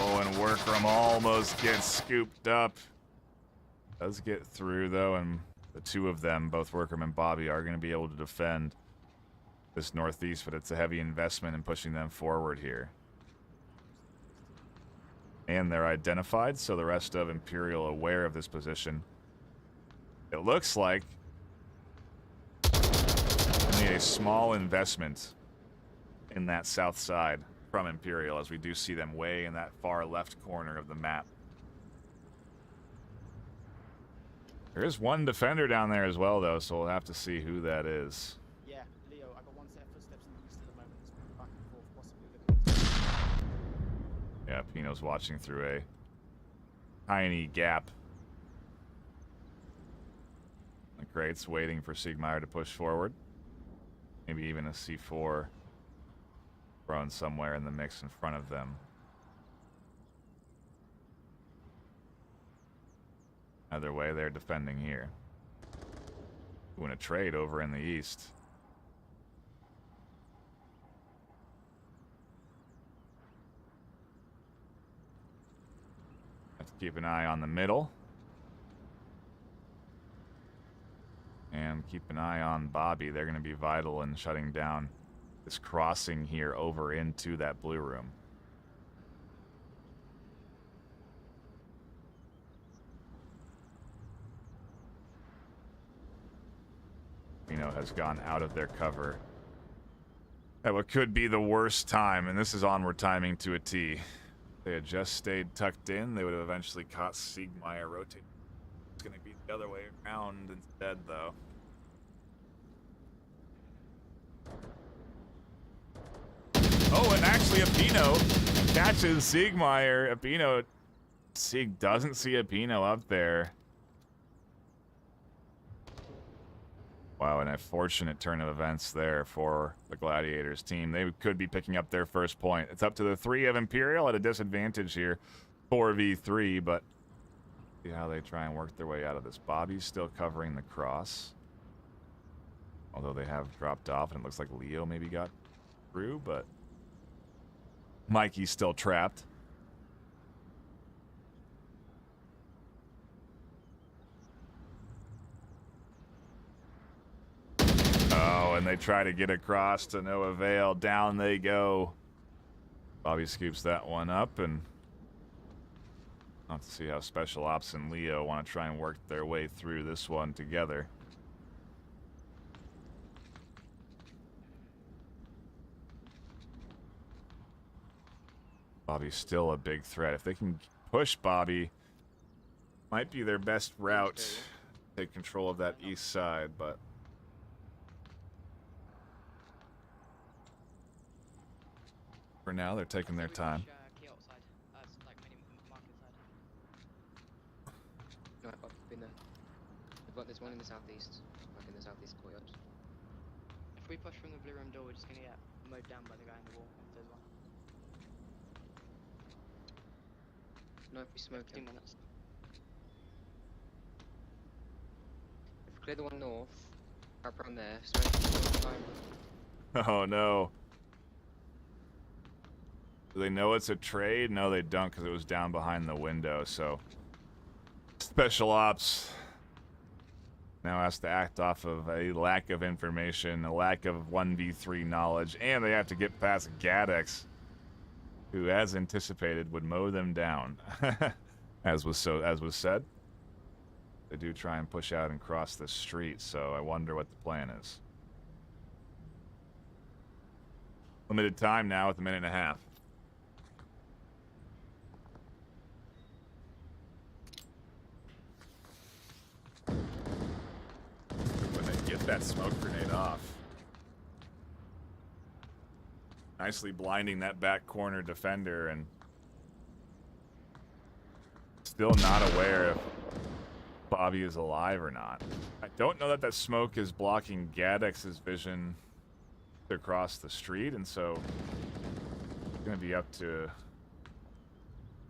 Oh, and Workroom almost gets scooped up. Does get through though, and the two of them, both Workroom and Bobby, are going to be able to defend this northeast, but it's a heavy investment in pushing them forward here. And they're identified, so the rest of Imperial aware of this position. It looks like only a small investment in that south side from Imperial, as we do see them way in that far left corner of the map. There is one defender down there as well, though, so we'll have to see who that is. Yeah, Leo, I got one set of footsteps in the east at the moment. It's back and forth, possibly looking. Yeah, Pino's watching through a tiny gap. The crates waiting for Siegmeyer to push forward. Maybe even a C4 thrown somewhere in the mix in front of them. Either way, they're defending here. Doing a trade over in the east. Have to keep an eye on the middle. And keep an eye on Bobby. They're going to be vital in shutting down this crossing here over into that blue room. Pino has gone out of their cover at what could be the worst time, and this is Onward timing to a T. If they had just stayed tucked in, they would have eventually caught Siegmeyer rotating. It's going to be the other way around instead, though. Oh, and actually Apino catches Siegmeyer. Apino, Sieg doesn't see Apino up there. Wow, an unfortunate turn of events there for the Gladiators team. They could be picking up their first point. It's up to the 3 of Imperial at a disadvantage here, 4v3, but see how they try and work their way out of this. Bobby's still covering the cross, although they have dropped off, and it looks like Leo maybe got through, but Mikey's still trapped. Oh, and they try to get across to no avail. Down they go. Bobby scoops that one up, and I'll have to see how Special Ops and Leo want to try and work their way through this one together. Bobby's still a big threat. If they can push Bobby, might be their best route. Take control of that east side, but for now, they're taking their time. No, I've been there. We've got this one in the southeast, like in the southeast courtyard. If we push from the blue room door, we're just gonna get mowed down by the guy in the wall. If there's one. No, if we smoke 15 minutes. If we clear the one north, up around there, smoke time. Oh no. Do they know it's a trade? No, they don't, because it was down behind the window. So Special Ops now has to act off of a lack of information, a lack of 1v3 knowledge, and they have to get past Gadex, who, as anticipated, would mow them down. as was said. They do try and push out and cross the street, so I wonder what the plan is. Limited time now with a minute and a half. When they get that smoke grenade off. Nicely blinding that back corner defender, and still not aware if Bobby is alive or not. I don't know that smoke is blocking Gadex's vision to cross the street, and so it's going to be up to,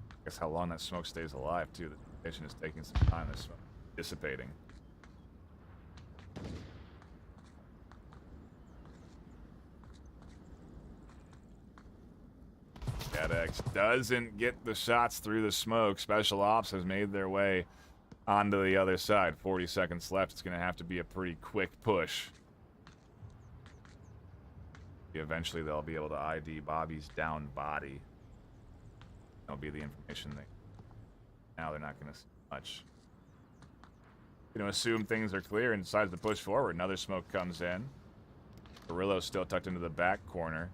I guess, how long that smoke stays alive, too. The vision is taking some time. This smoke dissipating. Gadex doesn't get the shots through the smoke. Special Ops has made their way onto the other side. 40 seconds left. It's going to have to be a pretty quick push. Eventually, they'll be able to ID Bobby's down body. That'll be the information they... Now they're not going to see much. Going to assume things are clear and decides to push forward. Another smoke comes in. Perillo's still tucked into the back corner.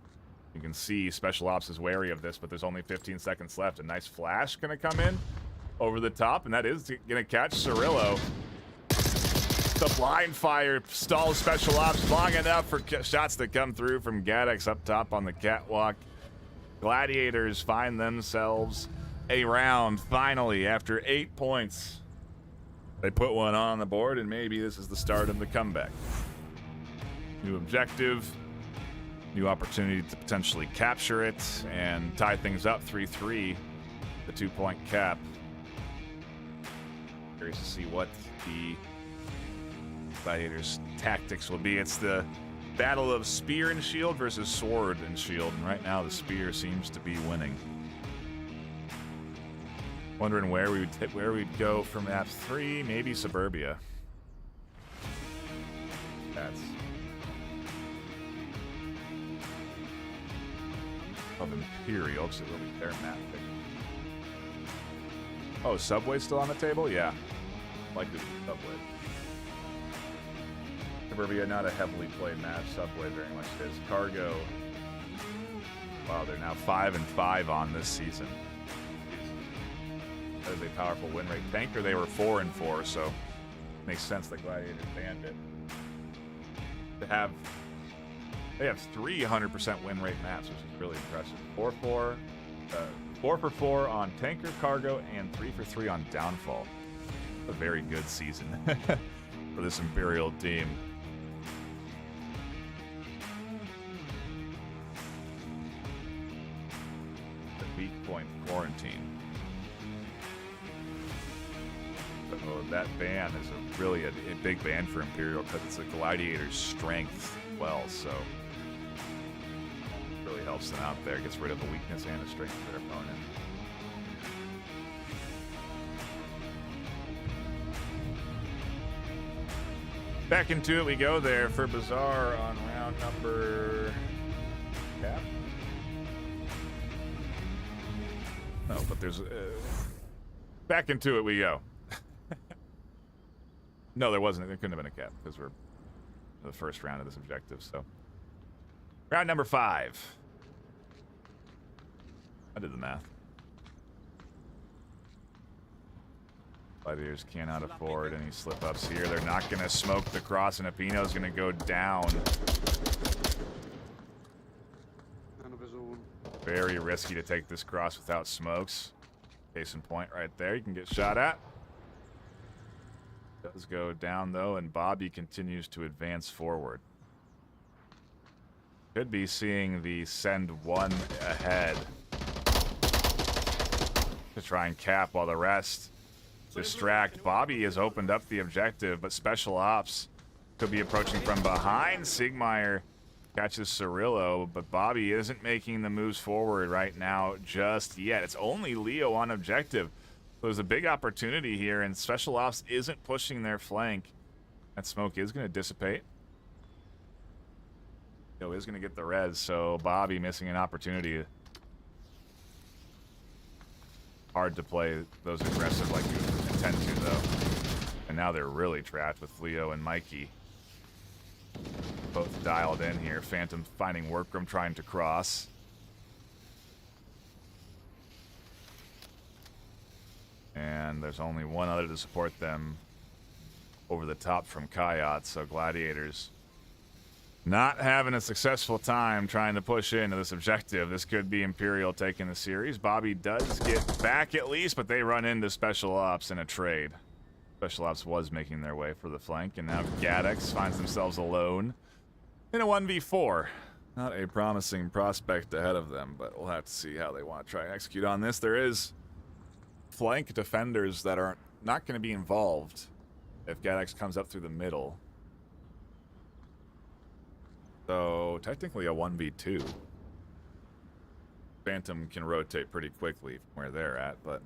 You can see Special Ops is wary of this, but there's only 15 seconds left. A nice flash going to come in over the top, and that is going to catch Cirillo. The blind fire stalls Special Ops long enough for shots to come through from Gadex up top on the catwalk. Gladiators find themselves a round, finally, after 8 points. They put one on the board, and maybe this is the start of the comeback. New objective. New opportunity to potentially capture it and tie things up 3-3. The 2-point cap. Curious to see what the Gladiators' tactics will be. It's the battle of spear and shield versus sword and shield, and right now the spear seems to be winning. Wondering where we'd go from map 3, maybe Suburbia. That's of Imperial, because it will be their map pick. Oh, Subway's still on the table? Yeah. Likely to be Subway. Suburbia, not a heavily played map. Subway very much is. Cargo. Wow, they're now 5-5 on this season. That is a powerful win rate. Tanker, they were 4-4, so makes sense that Gladiators banned it. They have 300% win rate maps, which is really impressive. 4 for 4 on Tanker, Cargo, and 3 for 3 on Downfall. A very good season for this Imperial team. The weak point quarantine. So that ban is really a big ban for Imperial because it's a Gladiator's strength as well, so really helps them out there. Gets rid of a weakness and a strength of their opponent. Back into it we go there for Bazaar on round number... Cap? No, but there's... Back into it we go. No, there wasn't. There couldn't have been a cap because we're in the first round of this objective, so... Round number 5. I did the math. Gladiators cannot afford any slip-ups here. They're not going to smoke the cross, and Apino's going to go down. Very risky to take this cross without smokes. Case in point right there. You can get shot at. Does go down, though, and Bobby continues to advance forward. Could be seeing the send one ahead to try and cap while the rest distract. Bobby has opened up the objective, but Special Ops could be approaching from behind. Sigmeyer Catches Cirillo, but Bobby isn't making the moves forward right now just yet. It's only Leo on objective. So there's a big opportunity here, and Special Ops isn't pushing their flank. That smoke is going to dissipate. Leo is going to get the res, so Bobby missing an opportunity. Hard to play those aggressive like you intend to, though. And now they're really trapped with Leo and Mikey. Both dialed in here. Phantom finding workroom, trying to cross. And there's only one other to support them over the top from Kayat, so Gladiators not having a successful time trying to push into this objective. This could be Imperial taking the series. Bobby does get back at least, but they run into Special Ops in a trade. Special Ops was making their way for the flank, and now Gadex finds themselves alone in a 1v4. Not a promising prospect ahead of them, but we'll have to see how they want to try and execute on this. There is flank defenders that are not going to be involved if Gadex comes up through the middle. So, technically a 1v2. Phantom can rotate pretty quickly from where they're at, but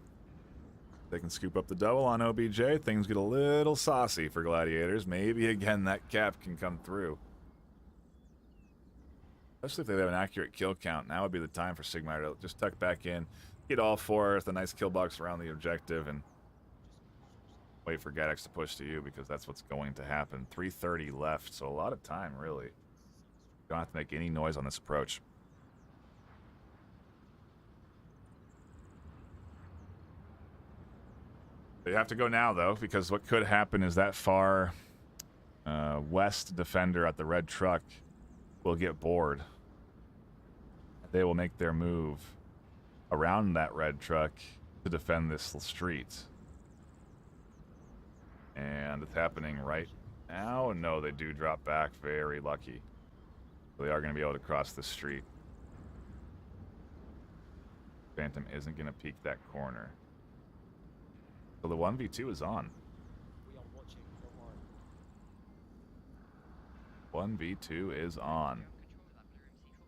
they can scoop up the double on OBJ. Things get a little saucy for Gladiators. Maybe, again, that cap can come through. Especially if they have an accurate kill count. Now would be the time for Sigmar to just tuck back in, get all four with a nice kill box around the objective, and wait for Gadex to push to you, because that's what's going to happen. 3:30 left, so a lot of time, really. Don't have to make any noise on this approach. They have to go now, though, because what could happen is that far west defender at the red truck will get bored. They will make their move around that red truck to defend this street. And it's happening right now. No, they do drop back. Very lucky. They are going to be able to cross the street. Phantom isn't going to peek that corner. So the 1v2 is on. We are watching, don't worry. 1v2 is on.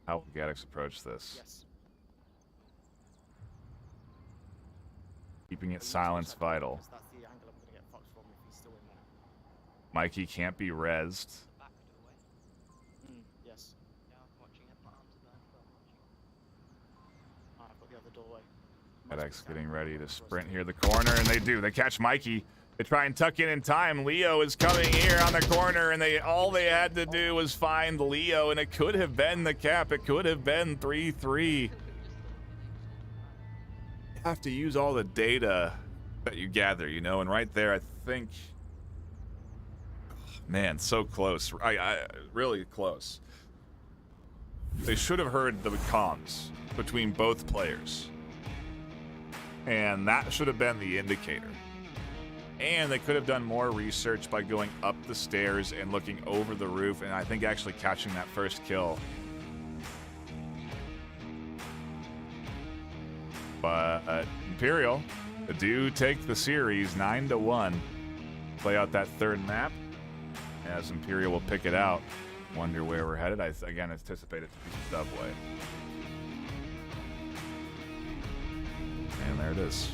How will Gadex approach this? Yes. Keeping it silence vital. That's the angle I'm going to get fucked from if he's still in there. Mikey can't be rezzed. Back doorway. Yes. Yeah, I'm watching it. My arms are burned, but I'm watching. I've got the other doorway. Gadex getting ready to sprint here the corner, and they do. They catch Mikey. They try and tuck in time. Leo is coming here on the corner, and all they had to do was find Leo, and it could have been the cap. It could have been 3-3. You have to use all the data that you gather, you know, and right there, I think, man, so close. I really close. They should have heard the comms between both players, and that should have been the indicator. And they could have done more research by going up the stairs and looking over the roof, and I think actually catching that first kill. But Imperial do take the series 9-1. Play out that third map as Imperial will pick it out. Wonder where we're headed. I again anticipate it to be Subway. And there it is.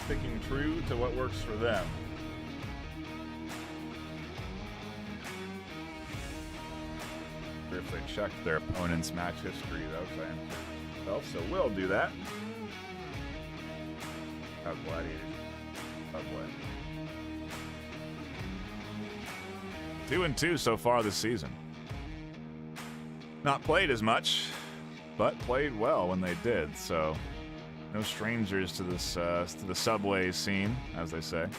Sticking true to what works for them. If they check their opponent's match history, though, so we'll do that. How Gladiators. Subway. 2-2 so far this season. Not played as much, but played well when they did. So no strangers to this to the Subway scene, as they say.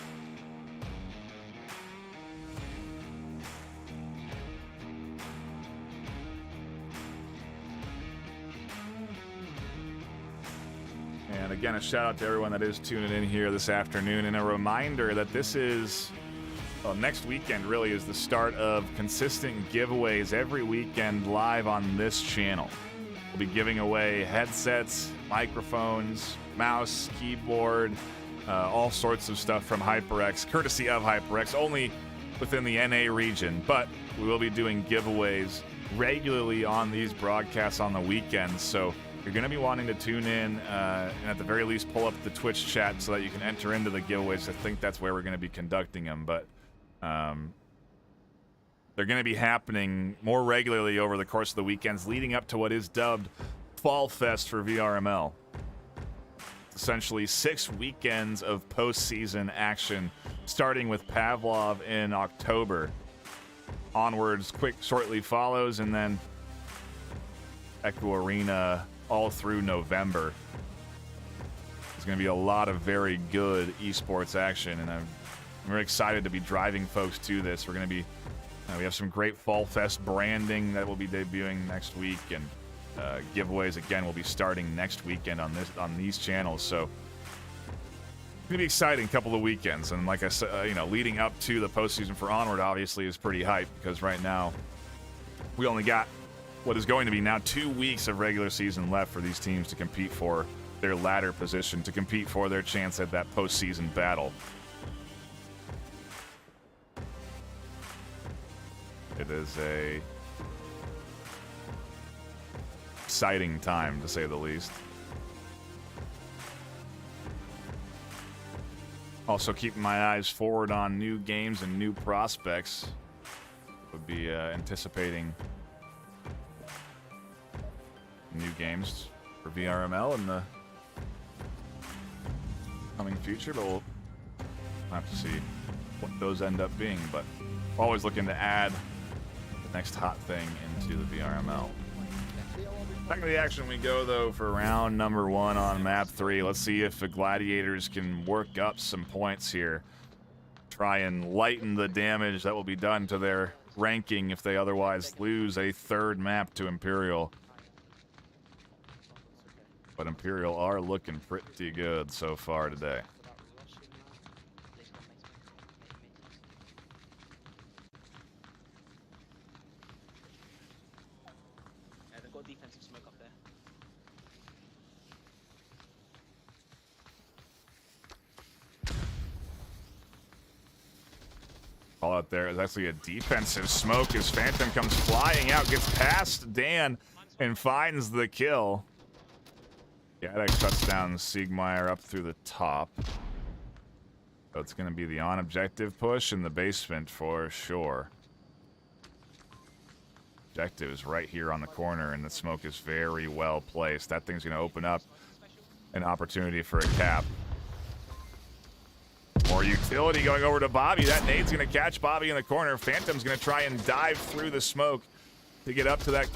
And again, a shout out to everyone that is tuning in here this afternoon, and a reminder that this is, well, next weekend really is the start of consistent giveaways every weekend live on this channel. We'll be giving away headsets, microphones, mouse, keyboard, all sorts of stuff from HyperX, courtesy of HyperX. Only within the NA region, but we will be doing giveaways regularly on these broadcasts on the weekends. So you're going to be wanting to tune in and at the very least pull up the Twitch chat so that you can enter into the giveaways. I think that's where we're going to be conducting them, but they're going to be happening more regularly over the course of the weekends leading up to what is dubbed Fall Fest for VRML. Essentially 6 weekends of postseason action, starting with Pavlov in October. Onwards shortly follows, and then Echo Arena all through November. There's going to be a lot of very good esports action, and I'm very excited to be driving folks to this. We're going to be, we have some great Fall Fest branding that will be debuting next week, and giveaways again will be starting next weekend on these channels. So it's going to be exciting couple of weekends, and like I said, leading up to the postseason for Onward obviously is pretty hype, because right now we only got what is going to be now 2 weeks of regular season left for these teams to compete for their ladder position, to compete for their chance at that postseason battle. It is a exciting time, to say the least. Also keeping my eyes forward on new games and new prospects. Would be anticipating new games for VRML in the coming future, but we'll have to see what those end up being. But always looking to add the next hot thing into the VRML. Back to the action we go, though, for round number 1 on map 3. Let's see if the Gladiators can work up some points here. Try and lighten the damage that will be done to their ranking if they otherwise lose a 3rd map to Imperial. But Imperial are looking pretty good so far today. Yeah, they've got defensive smoke up there. All out there is actually a defensive smoke as Phantom comes flying out, gets past Dan, and finds the kill. Yeah, that cuts down Siegmeyer up through the top. So it's going to be the on-objective push in the basement for sure. Objective is right here on the corner, and the smoke is very well placed. That thing's going to open up an opportunity for a cap. More utility going over to Bobby. That nade's going to catch Bobby in the corner. Phantom's going to try and dive through the smoke to get up to that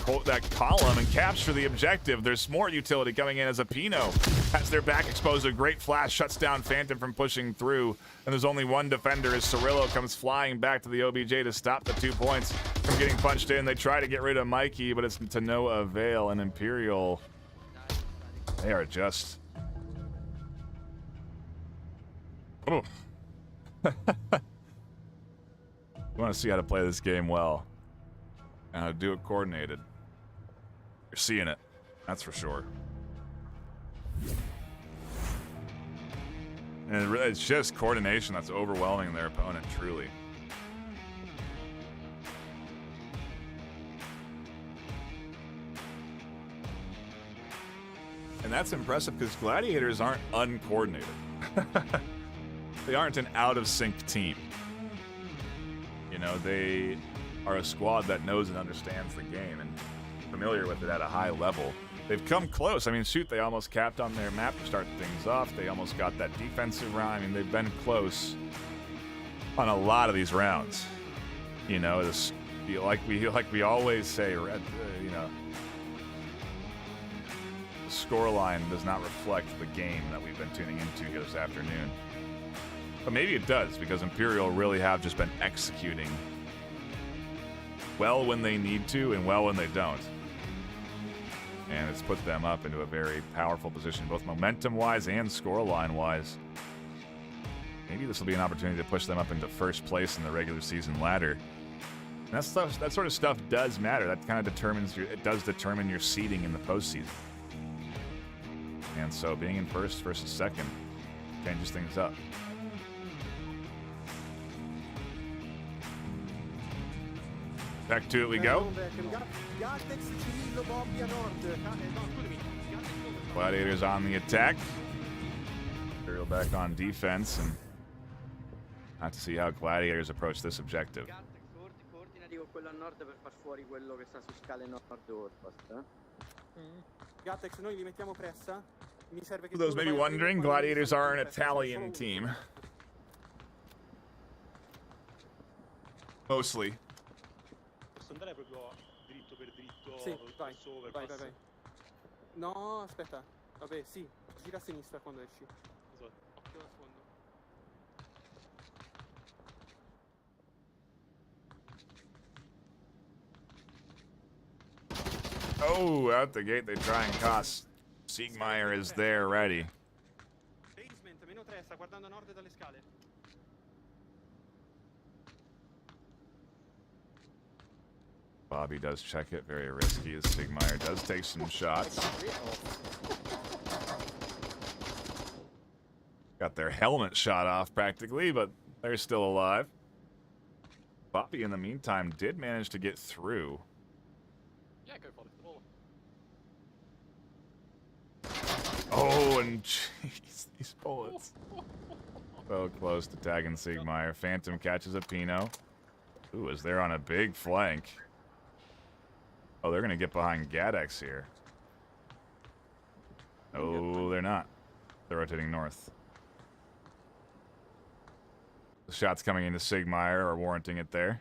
column and capture the objective. There's more utility coming in as Apino has their back exposed. A great flash shuts down Phantom from pushing through. And there's only one defender as Cirillo comes flying back to the OBJ to stop the 2 points from getting punched in. They try to get rid of Mikey, but it's to no avail. And Imperial, they are just... Oh. You want to see how to play this game well and how to do it coordinated. You're seeing it, that's for sure. And it's just coordination that's overwhelming their opponent, truly. And that's impressive because Gladiators aren't uncoordinated. They aren't an out-of-sync team. You know, they are a squad that knows and understands the game and familiar with it at a high level. They've come close. I mean, shoot, they almost capped on their map to start things off. They almost got that defensive round. I mean, they've been close on a lot of these rounds. You know, this, like we always say, you know, the scoreline does not reflect the game that we've been tuning into here this afternoon. But maybe it does, because Imperial really have just been executing well when they need to and well when they don't. And it's put them up into a very powerful position, both momentum-wise and scoreline-wise. Maybe this will be an opportunity to push them up into first place in the regular season ladder. And that sort of stuff does matter. That kind of determines it does determine your seeding in the postseason. And so being in first versus second changes things up. Back to it we go. Gatex, Cirillo, Bobby a nord. No, scusami. Gatex dove? Gladiators on the attack. Imperial back on defense, and not to see how Gladiators approach this objective. Coordinati con quello a nord per far fuori quello che sta su scale nord-ovest. Gatex, noi li mettiamo pressa. Mi serve che For those tu maybe vai a wondering, prendere Gladiators quando are an mi serve Italian solo team. uno. Mostly. Posso andare proprio dritto per dritto? Sì, vai, passo over, vai, passo? vai. No, aspetta. Vabbè, sì. Gira a sinistra quando esci. Esatto. Occhio da sfondo. Oh, out the gate they try and cost. Siegmeyer is there ready. Basement, -3, sta guardando a nord dalle scale. Bobby does check it, very risky as Siegmeyer does take some shots. Got their helmet shot off practically, but they're still alive. Bobby, in the meantime, did manage to get through. Yeah, go for it. Roll. Oh, and jeez, these bullets. So close to tagging Siegmeyer. Phantom catches a Pino. Ooh, is there on a big flank. Oh, they're going to get behind Gadex here. No, they're not. They're rotating north. The shots coming into Siegmeyer are warranting it there.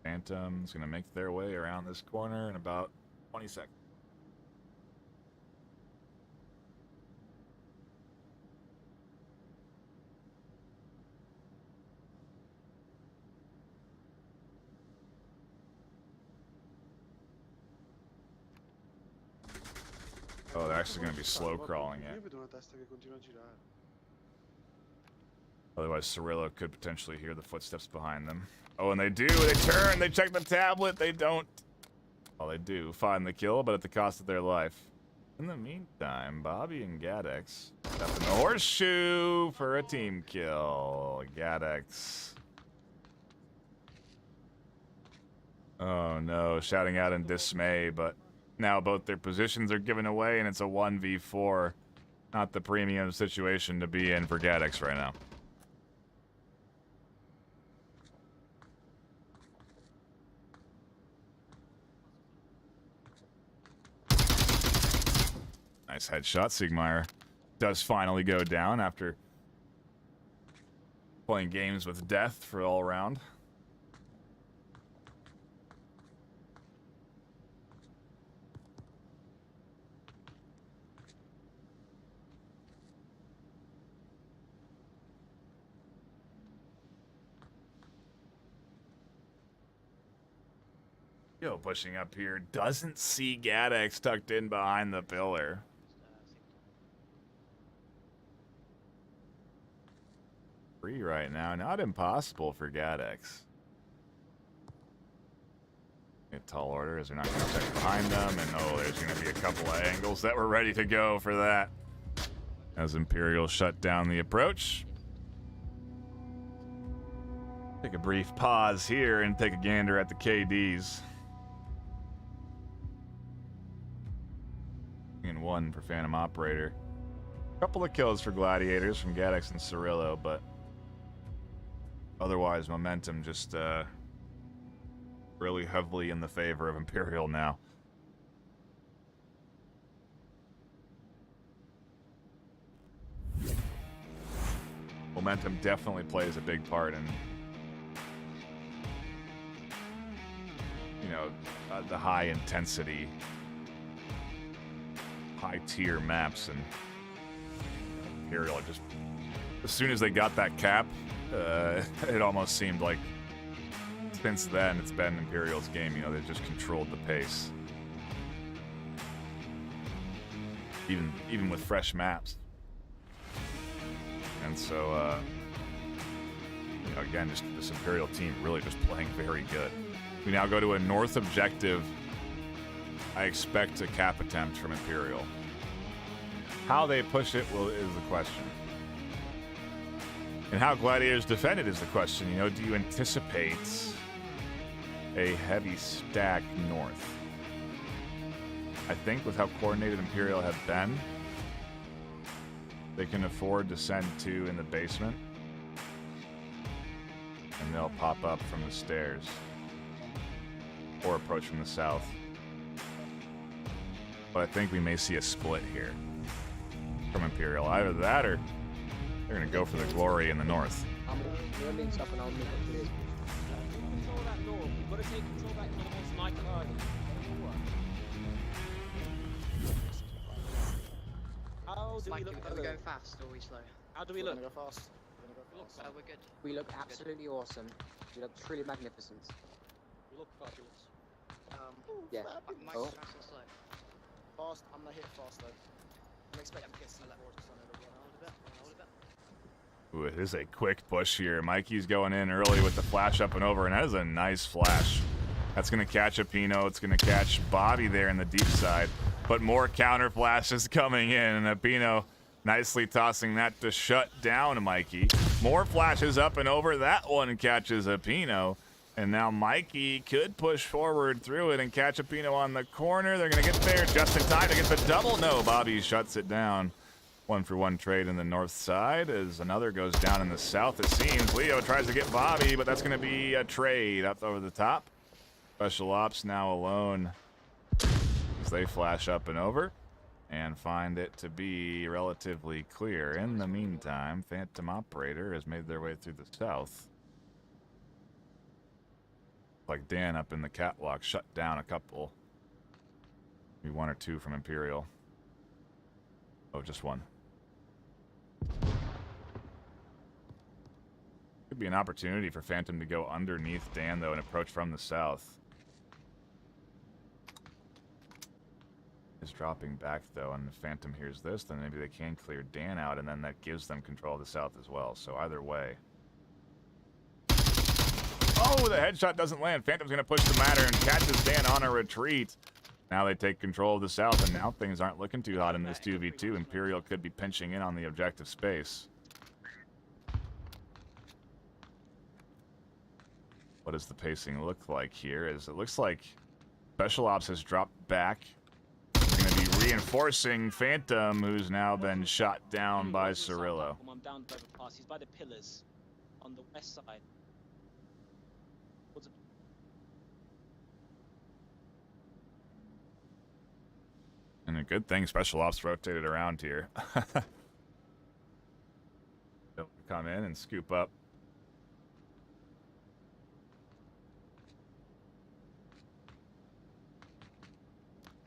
Phantom's going to make their way around this corner in about 20 seconds. Oh, they're actually going to be slow crawling it. Io vedo una testa che continua a girare. Otherwise, Cirillo could potentially hear the footsteps behind them. Oh, and they do. They turn. They check the tablet. They don't. Well, they do find the kill, but at the cost of their life. In the meantime, Bobby and Gadex up in the horseshoe for a team kill. Gadex. Oh, no. Shouting out in dismay, but now both their positions are given away, and it's a 1v4. Not the premium situation to be in for Gadex right now. Nice headshot. Siegmeyer does finally go down after playing games with death for all around. Yo, pushing up here. Doesn't see Gadex tucked in behind the pillar. Free right now. Not impossible for Gadex. A tall order as they're not going to check behind them. And oh, there's going to be a couple of angles that were ready to go for that. As Imperial shut down the approach. Take a brief pause here and take a gander at the KDs. And 1 for Phantom Operator. A couple of kills for Gladiators from Gadex and Cirillo, but otherwise momentum just really heavily in the favor of Imperial now. Momentum definitely plays a big part in, you know, the high intensity, high tier maps, and Imperial just, as soon as they got that cap, it almost seemed like since then it's been Imperial's game. You know, they've just controlled the pace, even with fresh maps. And so, you know, again, just this Imperial team really just playing very good. We now go to a north objective. I expect a cap attempt from Imperial. How they push it is the question. And how Gladiators defended is the question. You know, do you anticipate a heavy stack north? I think with how coordinated Imperial have been, they can afford to send 2 in the basement. And they'll pop up from the stairs. Or approach from the south. But I think we may see a split here from Imperial. Either that or they're going to go for the glory in the north. I'm building stuff and I'll make a place. Control that north. We've got to take control back north nice and early. How do we Mike, look? are we going fast or are we slow? How do we We're look? gonna go fast. We're gonna go fast. We're good. We look absolutely awesome. We look truly magnificent. We look fabulous. Yeah. Mike's Oh. fast or slow? Fast. I'm gonna hit fast though. I'm expecting to get C4 just on it again. Hold a bit. Ooh, it is a quick push here. Mikey's going in early with the flash up and over, and that is a nice flash. That's going to catch a Pino. It's going to catch Bobby there in the deep side. But more counter flashes coming in, and a Pino nicely tossing that to shut down Mikey. More flashes up and over. That one catches a Pino. And now Mikey could push forward through it and catch a Pino on the corner. They're going to get there just in time to get the double. No, Bobby shuts it down. 1-for-1 trade in the north side as another goes down in the south, it seems. Leo tries to get Bobby, but that's going to be a trade up over the top. Special Ops now alone as they flash up and over and find it to be relatively clear. In the meantime, Phantom Operator has made their way through the south. Like Dan up in the catwalk shut down a couple. Maybe 1 or 2 from Imperial. Oh, just 1. Could be an opportunity for Phantom to go underneath Dan, though, and approach from the south. Is dropping back, though, and if Phantom hears this, then maybe they can clear Dan out, and then that gives them control of the south as well. So either way. Oh, the headshot doesn't land. Phantom's going to push the matter and catches Dan on a retreat. Now they take control of the south, and now things aren't looking too hot in this 2v2. Imperial could be pinching in on the objective space. What does the pacing look like here? As it looks like Special Ops has dropped back. He's going to be reinforcing Phantom, who's now been shot down by Cirillo. I'm down by the pass. He's by the pillars on the west side. What's And a good thing Special Ops rotated around here. They'll come in and scoop up.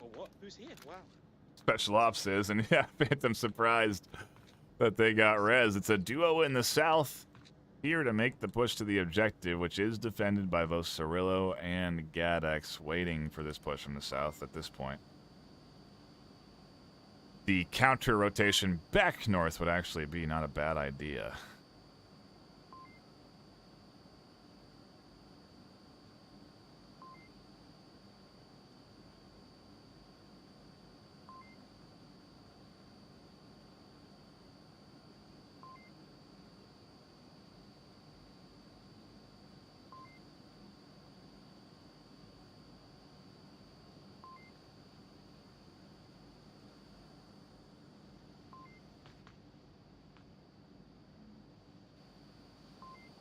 Oh, what? Who's here? Wow. Special Ops is, and yeah, Phantom surprised that they got res. It's a duo in the south here to make the push to the objective, which is defended by both Cirillo and Gadex, waiting for this push from the south at this point. The counter rotation back north would actually be not a bad idea.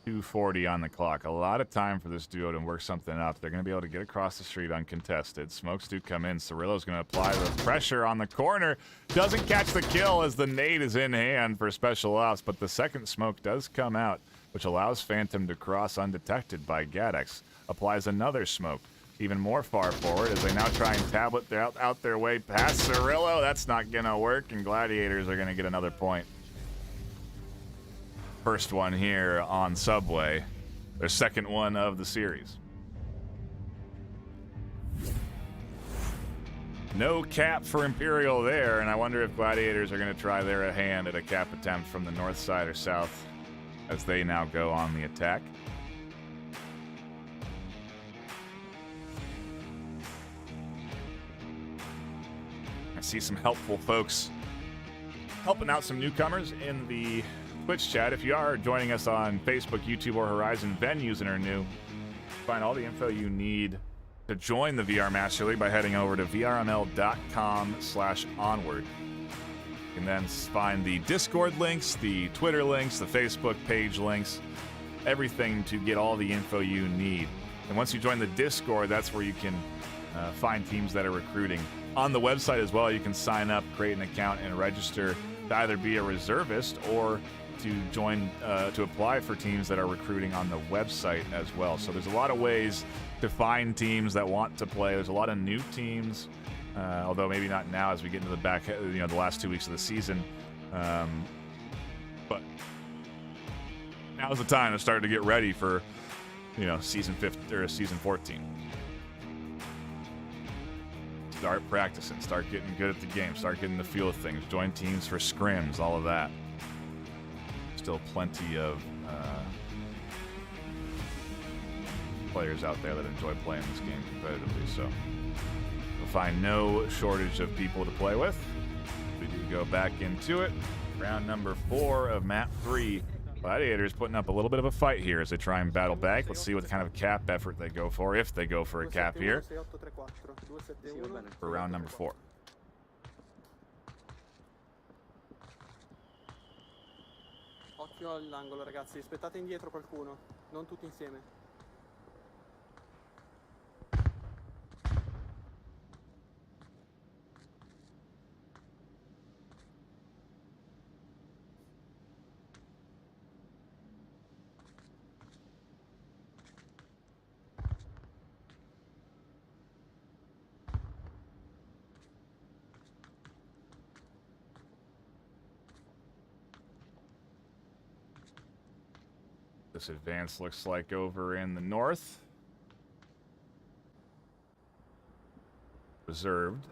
.240 on the clock. A lot of time for this duo to work something up. They're going to be able to get across the street uncontested. Smokes do come in. Cirillo's going to apply the pressure on the corner. Doesn't catch the kill as the nade is in hand for Special Ops, but the second smoke does come out, which allows Phantom to cross undetected by Gadex. Applies another smoke, even more far forward as they now try and tablet out their way past Cirillo. That's not going to work, and Gladiators are going to get another point. First one here on Subway. Their second one of the series. No cap for Imperial there, and I wonder if Gladiators are going to try their hand at a cap attempt from the north side or south as they now go on the attack. I see some helpful folks helping out some newcomers in the Twitch chat. If you are joining us on Facebook, YouTube, or Horizon venues and are new, find all the info you need to join the VR Master League by heading over to vrml.com/onward. You can then find the Discord links, the Twitter links, the Facebook page links, everything to get all the info you need. And once you join the Discord, that's where you can find teams that are recruiting. On the website as well, you can sign up, create an account, and register to either be a reservist or to join, to apply for teams that are recruiting on the website as well. So there's a lot of ways to find teams that want to play. There's a lot of new teams, although maybe not now as we get into the back, the last 2 weeks of the season. But now's the time to start to get ready for, season 15 or season 14. Start practicing, start getting good at the game, start getting the feel of things, join teams for scrims, all of that. Still plenty of players out there that enjoy playing this game competitively, so we'll find no shortage of people to play with. We do go back into it. Round number 4 of map 3. Gladiators putting up a little bit of a fight here as they try and battle back. Let's see what kind of cap effort they go for, if they go for a cap here, for round number 4. Occhio all'angolo, ragazzi, aspettate indietro qualcuno, non tutti insieme. This advance looks like over in the north. Reserved,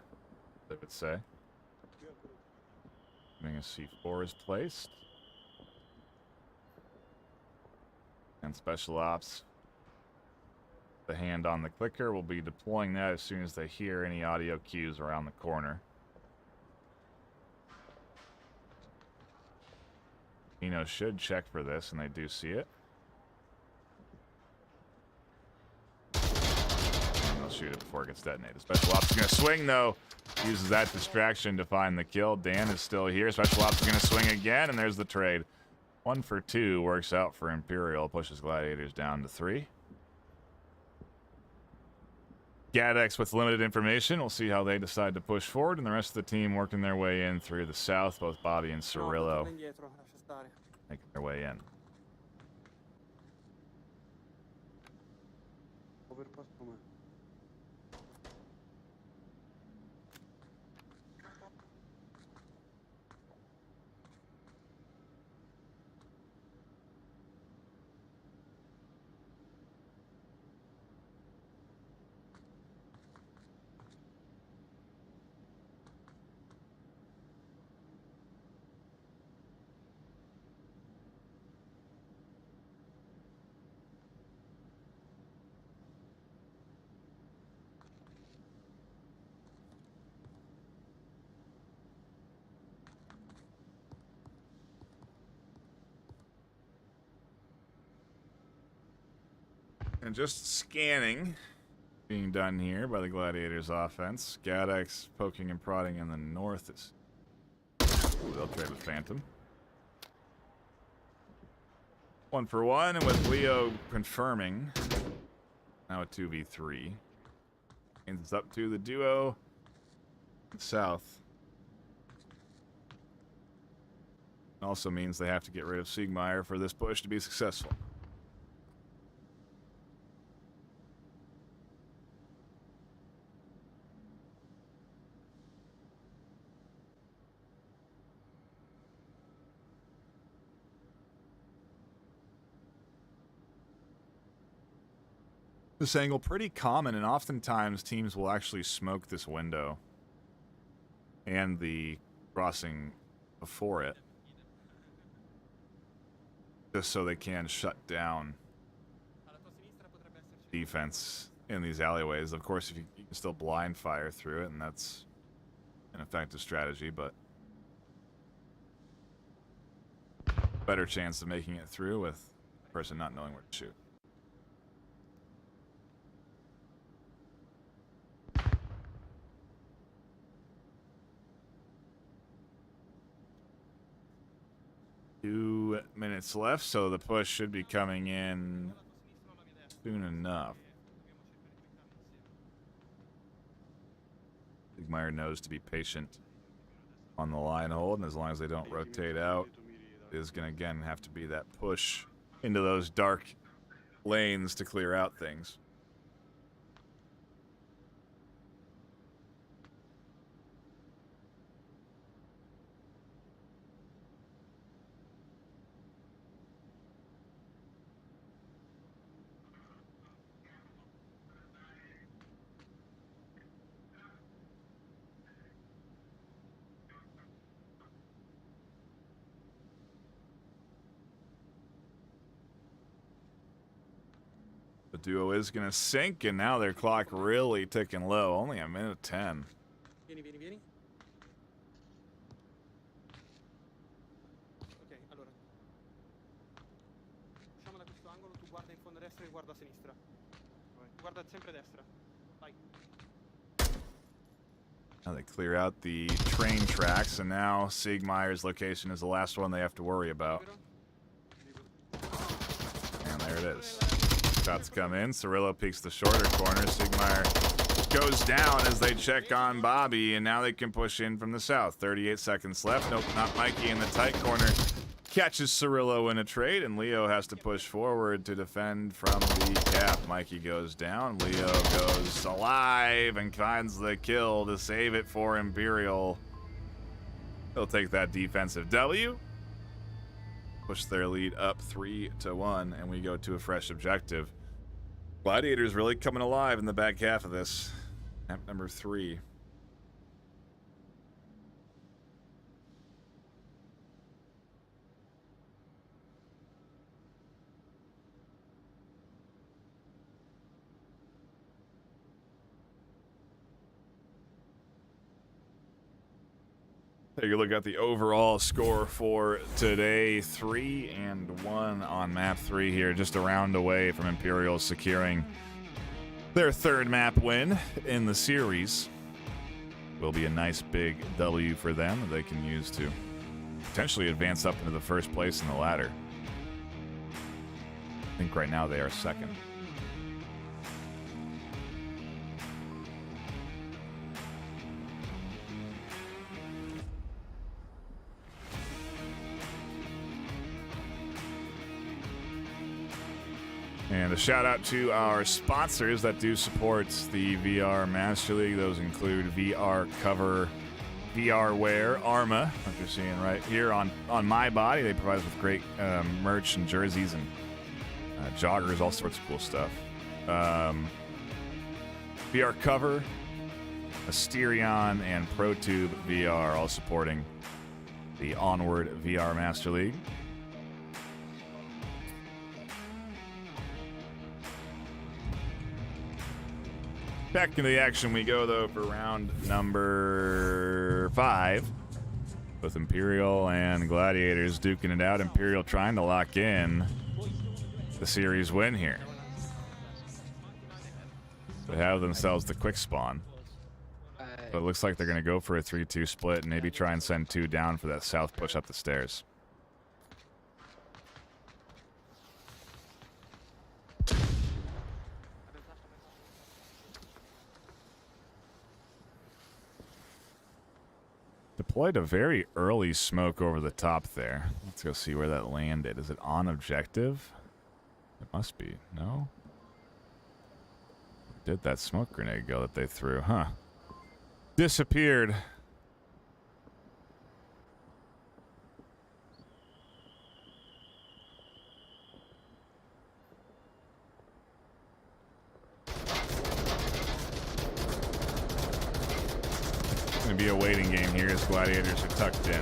they would say. I think a C4 is placed. And Special Ops, the hand on the clicker, will be deploying that as soon as they hear any audio cues around the corner. Should check for this, and they do see it. Shoot it before it gets detonated. Special Ops is going to swing, though. Uses that distraction to find the kill. Dan is still here. Special Ops is going to swing again, and there's the trade. 1 for 2 works out for Imperial. Pushes Gladiators down to 3. Gadex with limited information. We'll see how they decide to push forward, and the rest of the team working their way in through the south. Both Bobby and Cirillo making their way in. And just scanning being done here by the Gladiators offense. Gadex poking and prodding in the north. Ooh, they'll trade with Phantom. 1 for 1, and with Leo confirming. Now a 2v3. And it's up to the duo south. Also means they have to get rid of Siegmeyer for this push to be successful. This angle pretty common, and oftentimes teams will actually smoke this window and the crossing before it, just so they can shut down defense in these alleyways. Of course, if you can still blind fire through it, and that's an effective strategy, but better chance of making it through with the person not knowing where to shoot. Two minutes left, so the push should be coming in soon enough. Sigmeyer knows to be patient on the line hold, and as long as they don't rotate out, it is going to again have to be that push into those dark lanes to clear out things. The duo is going to sink, and now their clock really ticking low. Only a minute 10. Vieni, vieni, vieni. Ok, allora. Usciamo da questo angolo, tu guarda in fondo a destra e guarda a sinistra. Guarda sempre a destra. Vai. Now they clear out the train tracks, and now Sigmeyer's location is the last one they have to worry about. And there it is. Shots come in. Cirillo peeks the shorter corner. Sigmeyer goes down as they check on Bobby, and now they can push in from the south. 38 seconds left. Nope, not Mikey in the tight corner. Catches Cirillo in a trade, and Leo has to push forward to defend from the cap. Mikey goes down. Leo goes alive and finds the kill to save it for Imperial. They'll take that defensive W. Push their lead up 3-1, and we go to a fresh objective. Gladiators really coming alive in the back half of this. Map number 3. Take a look at the overall score for today. 3-1 on map 3 here, just a round away from Imperial securing their third map win in the series. Will be a nice big W for them that they can use to potentially advance up into the first place in the ladder. I think right now they are second. And a shout out to our sponsors that do support the VR Master League. Those include VR Cover, VR Wear, Arma, what you're seeing right here on my body. They provide us with great merch and jerseys and joggers, all sorts of cool stuff. VR Cover, Asterion, and ProTube VR, all supporting the Onward VR Master League. Back into the action we go, though, for round number 5. With Imperial and Gladiators duking it out. Imperial trying to lock in the series win here. They have themselves the quick spawn. But it looks like they're going to go for a 3-2 split and maybe try and send 2 down for that south push up the stairs. Deployed a very early smoke over the top there. Let's go see where that landed. Is it on objective? It must be. No? Where did that smoke grenade go that they threw? Huh. Disappeared. Going to be a waiting game here as Gladiators are tucked in.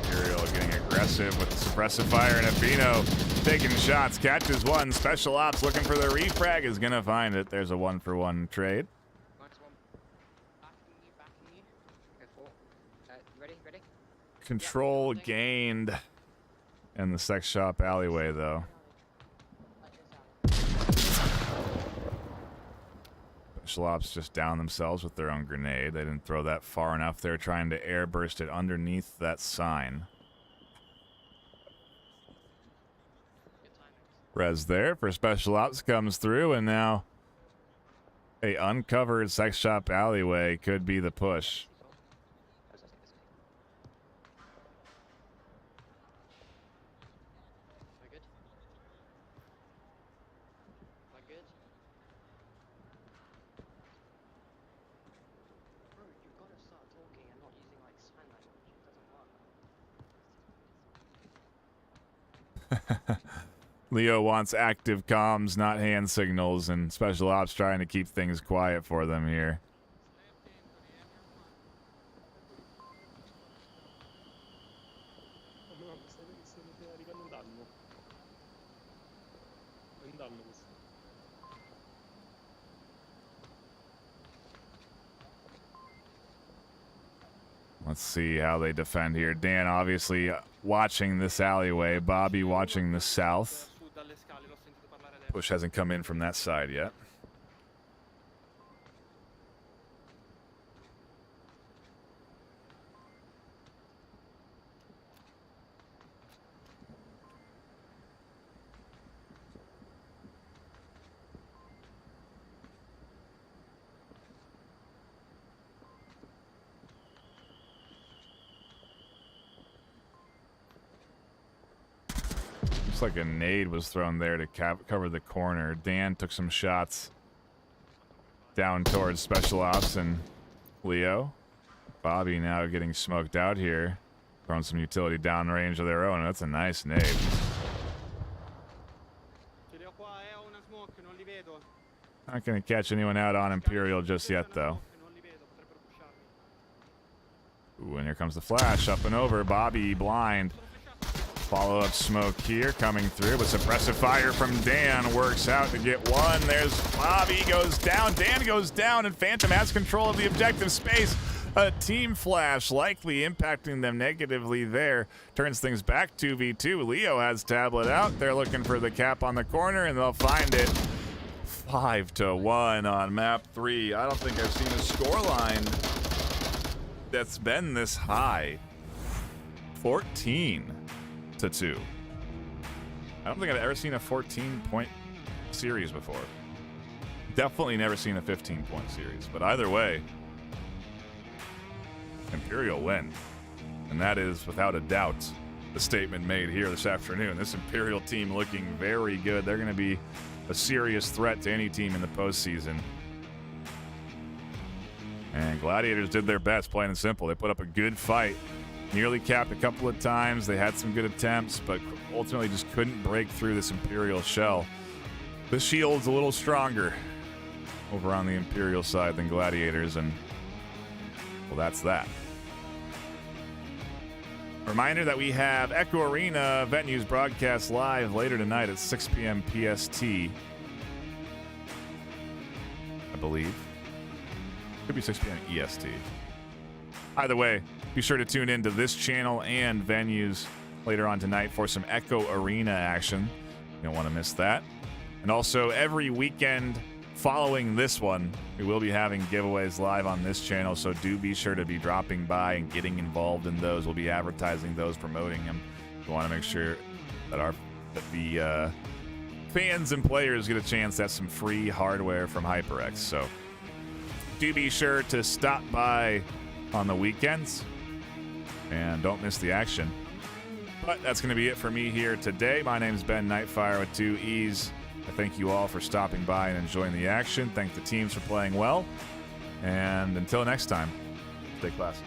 Imperial getting aggressive with the suppressive fire, and Abino taking shots, catches one. Special Ops looking for the refrag, is going to find it. There's a 1-for-1 trade. Backing you. Go for. Ready? Control gained, in the sex shop alleyway, though. Special Ops just downed themselves with their own grenade. They didn't throw that far enough. They're trying to airburst it underneath that sign. Res there for Special Ops comes through, and now a uncovered sex shop alleyway could be the push. Leo wants active comms, not hand signals, and Special Ops trying to keep things quiet for them here. Let's see how they defend here. Dan obviously watching this alleyway. Bobby watching the south. Push hasn't come in from that side yet. Looks like a nade was thrown there to cover the corner. Dan took some shots down towards Special Ops and Leo. Bobby now getting smoked out here. Throwing some utility downrange of their own. That's a nice nade. Not going to catch anyone out on Imperial just yet, though. Ooh, and here comes the flash. Up and over. Bobby blind. Follow-up smoke here coming through, but suppressive fire from Dan works out to get one. There's Bobby goes down, Dan goes down, and Phantom has control of the objective space. A team flash likely impacting them negatively there. Turns things back 2v2. Leo has tablet out. They're looking for the cap on the corner, and they'll find it. 5-1 on map 3. I don't think I've seen a scoreline that's been this high. 14-2. I don't think I've ever seen a 14-point series before. Definitely never seen a 15-point series. But either way, Imperial win. And that is, without a doubt, the statement made here this afternoon. This Imperial team looking very good. They're going to be a serious threat to any team in the postseason. And Gladiators did their best, plain and simple. They put up a good fight. Nearly capped a couple of times. They had some good attempts, but ultimately just couldn't break through this Imperial shell. The shield's a little stronger over on the Imperial side than Gladiators, and well, that's that. Reminder that we have Echo Arena venues broadcast live later tonight at 6 p.m. PST. I believe. Could be 6 p.m. EST. Either way, be sure to tune into this channel and venues later on tonight for some Echo Arena action. You don't want to miss that. And also, every weekend following this one, we will be having giveaways live on this channel, so do be sure to be dropping by and getting involved in those. We'll be advertising those, promoting them. We want to make sure that the fans and players get a chance to have some free hardware from HyperX. So do be sure to stop by on the weekends and don't miss the action. But that's going to be it for me here today. My name's Ben Nightfire with 2 E's. I thank you all for stopping by and enjoying the action. Thank the teams for playing well. And until next time, stay classy.